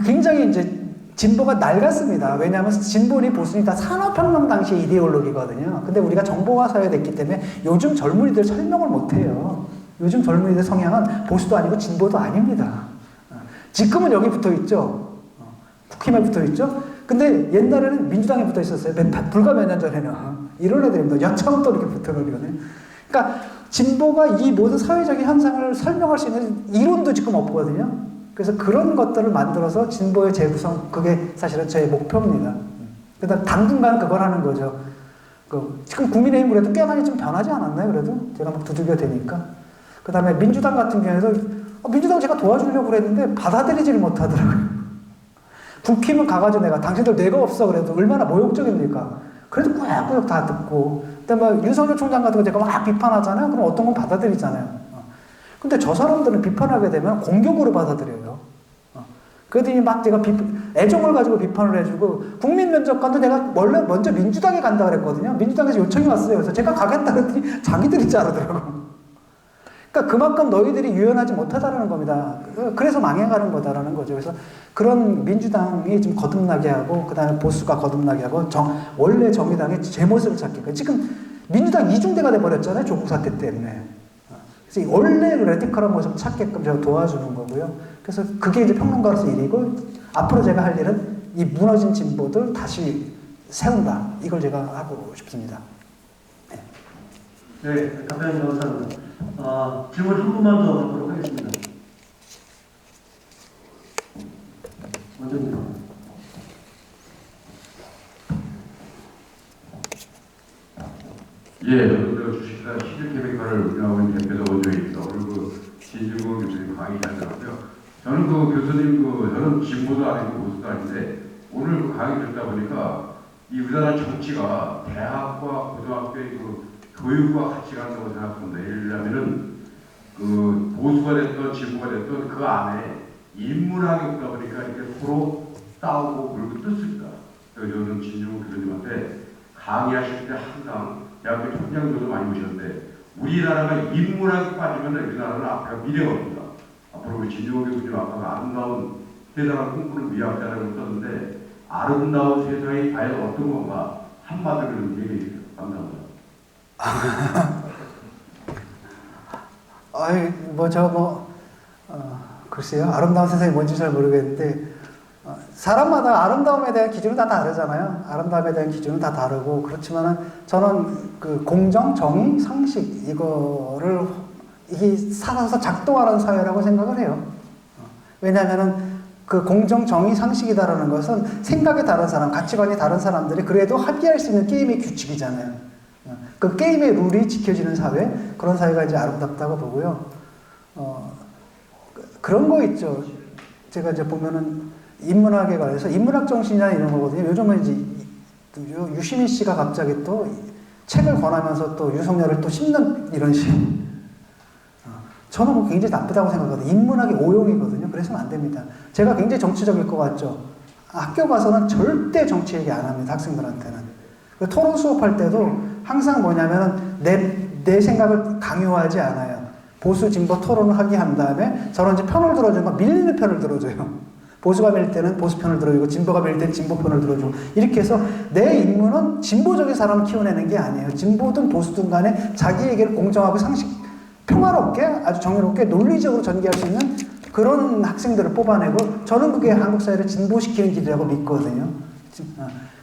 굉장히 이제 진보가 낡았습니다. 왜냐하면 진보니 보수니 다 산업혁명 당시의 이데올로기거든요. 근데 우리가 정보화 사회가 됐기 때문에 요즘 젊은이들 설명을 못해요. 요즘 젊은이들 성향은 보수도 아니고 진보도 아닙니다. 지금은 여기 붙어 있죠. 국힘에 붙어 있죠. 근데 옛날에는 민주당에 붙어 있었어요. 불과 몇 년 전에는. 이런 애들입니다. 여차하면 또 이렇게 붙어버리거든요. 그러니까 진보가 이 모든 사회적인 현상을 설명할 수 있는 이론도 지금 없거든요. 그래서 그런 것들을 만들어서 진보의 재구성, 그게 사실은 저의 목표입니다. 그다음 당분간 그걸 하는 거죠. 지금 국민의힘 그래도 꽤 많이 좀 변하지 않았나요? 그래도 제가 막 두들겨 대니까. 그다음에 민주당 같은 경우에도 민주당 제가 도와주려고 그랬는데 받아들이지를 못하더라고요. 국힘은 가가지고 내가 당신들 뇌가 없어 그래도 얼마나 모욕적입니까? 그래도 꾸역꾸역 다 듣고. 그다음에 윤석열 총장 같은 거 제가 막 비판하잖아요. 그럼 어떤 건 받아들이잖아요. 근데 저 사람들은 비판하게 되면 공격으로 받아들여요. 그러더니 막 제가 애정을 가지고 비판을 해주고, 국민면접관도 내가 원래 먼저 민주당에 간다 그랬거든요. 민주당에서 요청이 왔어요. 그래서 제가 가겠다 그랬더니 자기들이 자르더라고. 그러니까 그만큼 너희들이 유연하지 못하다는 겁니다. 그래서 망해가는 거다라는 거죠. 그래서 그런 민주당이 좀 거듭나게 하고, 그 다음에 보수가 거듭나게 하고, 원래 정의당의 제 모습을 찾게. 지금 민주당 이중대가 돼버렸잖아요. 조국 사태 때문에. 그래서 원래 레디컬한 모습을 찾게끔 제가 도와주는 거고요. 그래서 그게 이제 평론가로서 일이고, 앞으로 제가 할 일은 이 무너진 진보들 다시 세운다. 이걸 제가 하고 싶습니다. 네, 답변 감사합니다. 질문 한 분만 더 받도록 하겠습니다. 원장님. 예, 저도 주식회사 시즈케미칼을 운영하고 있는 대표자 원장입니다. 그리고 진중근 교수님 강의 잘 들었고요. 저는 교수님 저는 진보도 아니고 보수도 아닌데 오늘 강의 듣다 보니까 이 우리나라 정치가 대학과 고등학교의 교육과 같이 간다고 생각합니다. 예를 들자면은 보수가 됐던 진보가 됐던 그 안에 인문학이 없다 보니까 이렇게 서로 싸우고 그리고 뜯습니다. 그래서 저는 진중근 교수님한테 강의하실 때 항상 대학교 총장들도 많이 오셨는데 우리나라가 인문학에 빠지면 우리나라는 앞으로 미래가 없습니다. 앞으로 우리 진중근 교수님 아까 아름다운 세상을 꿈꾸는 미학자라고 썼는데 아름다운 세상이 과연 어떤 건가 한마디로 얘기해 주세요. 감사합니다. 글쎄요. 아름다운 세상이 뭔지 잘 모르겠는데, 사람마다 아름다움에 대한 기준은 다 다르잖아요. 아름다움에 대한 기준은 다 다르고, 그렇지만은 저는 공정, 정의, 상식, 이게 살아서 작동하는 사회라고 생각을 해요. 왜냐하면은 공정, 정의, 상식이다라는 것은 생각이 다른 사람, 가치관이 다른 사람들이 그래도 합의할 수 있는 게임의 규칙이잖아요. 그 게임의 룰이 지켜지는 사회, 그런 사회가 이제 아름답다고 보고요. 그런 거 있죠. 제가 이제 보면은 인문학에 관해서 인문학 정신이나 이런 거거든요. 요즘은 이제 유시민 씨가 갑자기 또 책을 권하면서 또 유석열을 또 씹는 이런 식. 저는 굉장히 나쁘다고 생각하거든요. 인문학이 오용이거든요. 그래서는 안 됩니다. 제가 굉장히 정치적일 것 같죠. 학교 가서는 절대 정치 얘기 안 합니다. 학생들한테는. 토론 수업할 때도 항상 뭐냐면은 내 생각을 강요하지 않아요. 보수 진보 토론을 하게 한 다음에 저는 이제 편을 들어주면 밀리는 편을 들어줘요. 보수가 밀 때는 보수 편을 들어주고 진보가 밀 때는 진보 편을 들어주고, 이렇게 해서 내 임무는 진보적인 사람을 키워내는 게 아니에요. 진보든 보수든 간에 자기 얘기를 공정하고 평화롭게 아주 정의롭게 논리적으로 전개할 수 있는 그런 학생들을 뽑아내고, 저는 그게 한국 사회를 진보시키는 길이라고 믿거든요.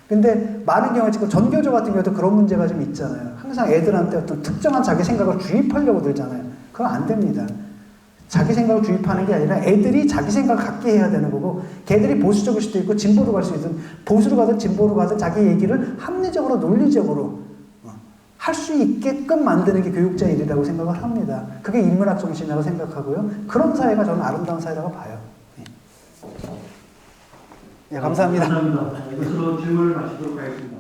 근데 많은 경우에 지금 전교조 같은 경우도 그런 문제가 좀 있잖아요. 항상 애들한테 어떤 특정한 자기 생각을 주입하려고 들잖아요. 그건 안 됩니다. 자기 생각을 주입하는 게 아니라 애들이 자기 생각을 갖게 해야 되는 거고, 걔들이 보수적일 수도 있고 진보로 갈 수 있든 보수로 가든 진보로 가든 자기 얘기를 합리적으로 논리적으로 할 수 있게끔 만드는 게 교육자의 일이라고 생각을 합니다. 그게 인문학 정신이라고 생각하고요. 그런 사회가 저는 아름다운 사회라고 봐요. 예, 감사합니다. 감사합니다. 이것으로 질문을 마치도록 하겠습니다.